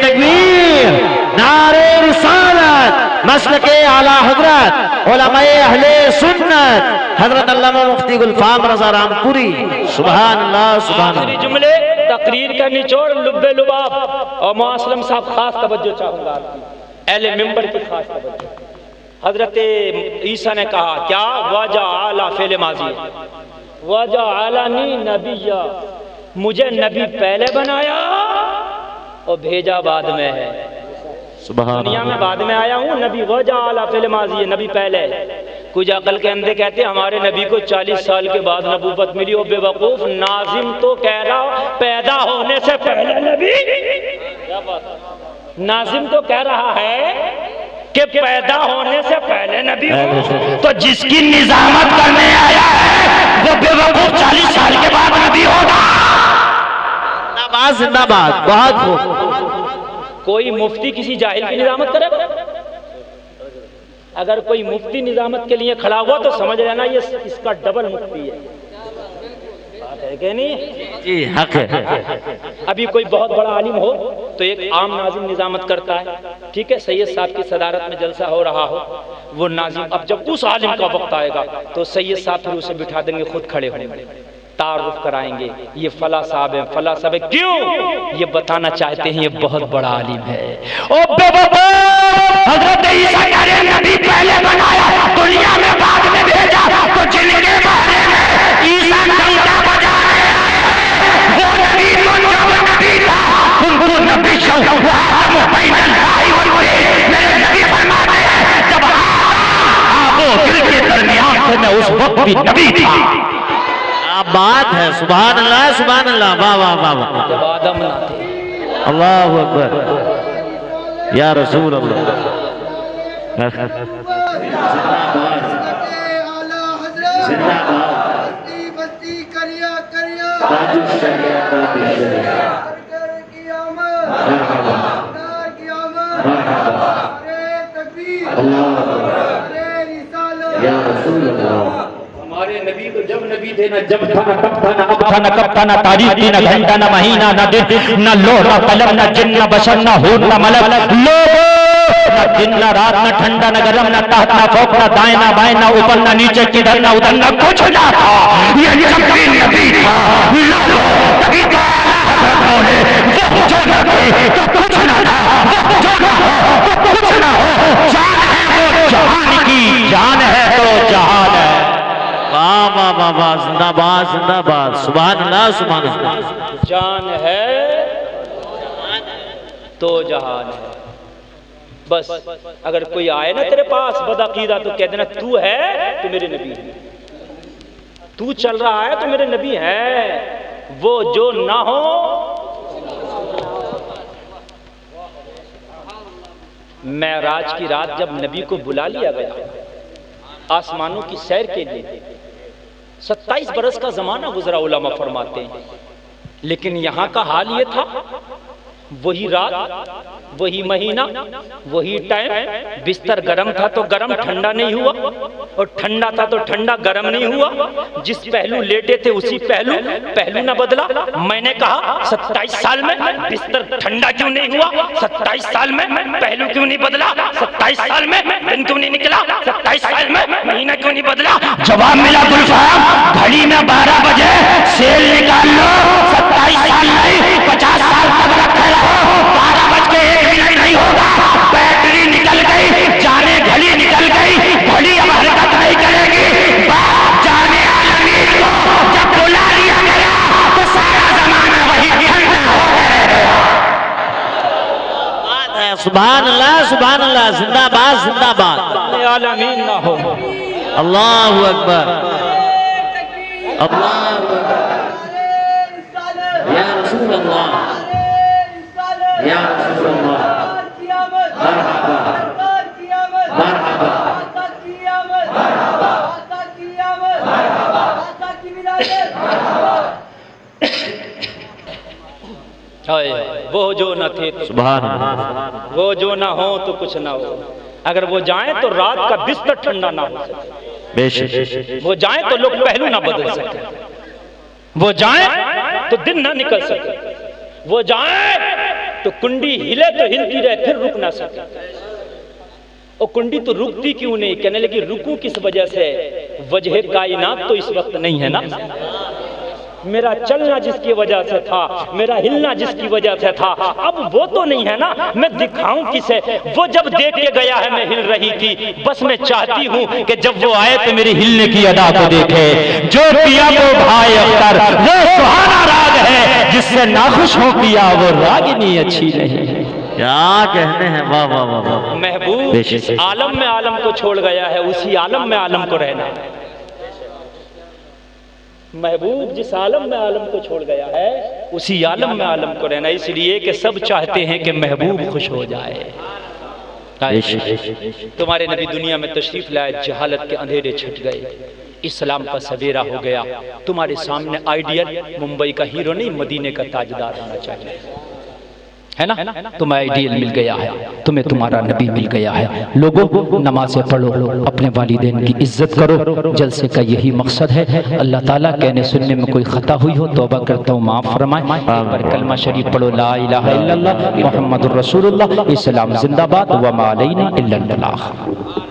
C: تکبیر, نعرہ رسالت. مسلک اعلی حضرت علماء اہل سنت حضرت علامہ مفتی گلفام رضا رامپوری. سبحان اللہ سبحان
D: آخری
C: اللہ.
D: جملے تقریر کا نچوڑ لب لباب, اور معاسلم صاحب خاص توجہ چاہوں گا, اہل ممبر کی خاص توجہ. حضرت عیسیٰ نے کہا کیا وجعل فعل ماضی وجعلنی نبیا، مجھے نبی پہلے بنایا اور بھیجا بعد میں ہے، دنیا میں بعد میں آیا ہوں، نبی وجعل فعل ماضی ہے، نبی پہلے ہے۔ کچھ عقل کے اندھے کہتے ہیں ہمارے نبی کو 40 سال کے بعد نبوت ملی، اور بے وقوف ناظم تو کہہ رہا پیدا ہونے سے پہلے نبی، ناظم تو کہہ رہا ہے کہ پیدا ہونے سے پہلے نبی ہو، تو جس کی نظامت کرنے آیا ہے وہ بے وقوف 40 سال کے بعد نبی ہوگا۔
C: زندہ باد، بہت خوب۔
D: کوئی مفتی کسی جاہل کی نظامت کرے گا؟ اگر کوئی مفتی نظامت کے لیے کھڑا ہوا تو سمجھ لینا یہ اس کا ڈبل مفتی ہے، بات ہے کہ نہیں؟
C: جی حق ہے۔
D: ابھی کوئی بہت بڑا عالم ہو تو ایک عام ناظم نظامت کرتا ہے، ٹھیک ہے، سید صاحب کی صدارت میں جلسہ ہو رہا ہو، وہ ناظم اب جب اس عالم کا وقت آئے گا تو سید صاحب پھر اسے بٹھا دیں گے، خود کھڑے ہوں گے، تعارف کرائیں گے، یہ فلاں صاحب ہیں، فلاں صاحب ہیں، کیوں؟ یہ بتانا چاہتے ہیں یہ بہت بڑا عالم ہے۔ حضرت عیسیٰ کہہ رہے نبی پہلے بنایا دنیا میں بعد میں بھیجا، تو جن کے بارے میں عیسیٰ ڈنڈا بجا رہے ہیں وہ نبی تو جو نبی تھا ان کو نبی میرے نبی فرماتے ہیں جب آپ وہ دل کے درمیان سے میں اس وقت بھی نبی تھا۔
C: بات ہے، سبحان اللہ سبحان اللہ، واہ واہ واہ واہ،
D: جب آدم نہ تھے،
C: اللہ اکبر یا رسول اللہ۔
D: ہمارے نبی تو جب نبی تھے نہ جب تھا نہ کب تھا نہ اب تھا نہ کب تھا، نہ تاریخ تھی نہ گھنٹہ نہ مہینہ نہ دن، نہ لوح نہ قلم نہ جن نہ بشر نہ حور نہ ملک، نہ دن نہ رات نہ ٹھنڈا نہ گرم نہ تحت نہ فوق نہ دائیں نہ بائیں نہ اوپر نہ نیچے کدھر نہ ادھر نہ کچھ نہ تھا، یہ جبکہ نبی تھا۔ تبھی تو وہ جو نہ تھے تو کچھ نہ تھا، وہ جو نہ ہو تو کچھ نہ ہو، جان ہے وہ جہان کی، جان ہے تو جہان ہے۔
C: واہ واہ واہ واہ، زندہ باد زندہ باد، سبحان اللہ سبحان اللہ۔
D: جان ہے تو جہان ہے۔ بس اگر کوئی آئے نا تیرے پاس بدعقیدہ تو کہہ دینا تو ہے تو میرے نبی ہے، تو چل رہا ہے تو میرے نبی ہے، وہ جو نہ ہو۔ معراج کی رات جب نبی کو بلا لیا گیا آسمانوں کی سیر کے لیے، 27 برس کا زمانہ گزرا، علماء فرماتے ہیں، لیکن یہاں کا حال یہ تھا، وہی رات وہی مہینہ وہی ٹائم، بستر گرم تھا تو گرم ٹھنڈا نہیں ہوا، اور ٹھنڈا تھا تو ٹھنڈا گرم نہیں ہوا، جس پہلو لیٹے تھے اسی پہلو نہ بدلا۔ میں نے کہا 27 سال میں بستر ٹھنڈا کیوں نہیں ہوا، 27 سال میں پہلو کیوں نہیں بدلا، 27 سال میں دن کیوں نہیں نکلا، 27 سال میں مہینہ کیوں نہیں بدلا؟ جواب ملا گلفام، گھڑی میں 12 بجے سیل نکال لو، 27 سال نہیں 50 سال تک رکھے رہو، 12 بج کے 1 منٹ نہیں ہوگا، بیٹری نکل گئی، جانے گھڑی نکل گئی، گھڑی اب حرکت نہیں کرے گی، باپ جانے عالمین کو جب بلا لیا گیا تو سارا زمانہ وہی ٹھنڈا ہو گیا۔
C: سبحان اللہ زندہ باد زندہ باد،
D: عالمین نہ ہو۔
C: اللہ اکبر اللہ اکبر، یا رسول اللہ یا رسول اللہ، مرحبا مرحبا
D: وہ جو نہ تھے تو
C: سبحان اللہ،
D: وہ جو نہ ہو تو کچھ نہ ہو، اگر وہ جائیں تو رات کا بستر ٹھنڈا نہ ہو سکے،
C: بے شک
D: وہ جائیں تو لوگ پہلو نہ بدل سکے، وہ جائیں تو دن نہ نکل سکے، وہ جائیں تو کنڈی ہلے تو ہلتی رہے پھر رک نہ سکے، اور کنڈی تو رکتی کیوں نہیں، کہنے لگی رکو کس وجہ سے، وجہ کائنات تو اس وقت نہیں ہے نا، میرا چلنا جس کی وجہ سے تھا، میرا ہلنا جس کی وجہ سے تھا، اب وہ تو نہیں ہے نا، میں دکھاؤں کسے؟ وہ جب دیکھ کے گیا ہے میں ہل رہی تھی، بس میں چاہتی ہوں کہ جب وہ آئے تو میری ہلنے کی ادا کو دیکھے۔ جو پیا وہ بھائی اختر، وہ سہانا راگ ہے، جس سے ناخوش ہو پیا وہ راگنی اچھی نہیں۔
C: کیا کہنے ہیں، واہ واہ واہ واہ۔
D: محبوب جس عالم میں عالم کو چھوڑ گیا ہے اسی عالم میں عالم کو رہنا ہے۔ محبوب جس عالم میں عالم کو چھوڑ گیا ہے اسی عالم میں عالم کو رہنا، اس لیے کہ سب چاہتے ہیں کہ محبوب خوش ہو جائے۔ تمہارے نبی دنیا میں تشریف لائے، جہالت کے اندھیرے چھٹ گئے، اسلام کا سویرا ہو گیا۔ تمہارے سامنے آئیڈیل ممبئی کا ہیرو نہیں، مدینے کا تاجدار ہونا چاہیے، ہے نا؟ تمہیں آئیڈیل مل گیا ہے، تمہیں تمہارا نبی مل گیا ہے۔ لوگوں نمازیں پڑھو، اپنے والدین کی عزت کرو، جلسے کا یہی مقصد ہے۔ اللہ تعالیٰ کہنے سننے میں کوئی خطا ہوئی ہو توبہ کرتا ہوں معاف فرمائے۔ ایک بار کلمہ شریف پڑھو، لا الہ الا اللہ محمد الرسول اللہ، اسلام زندہ باد، وما علینا الا البلاغ۔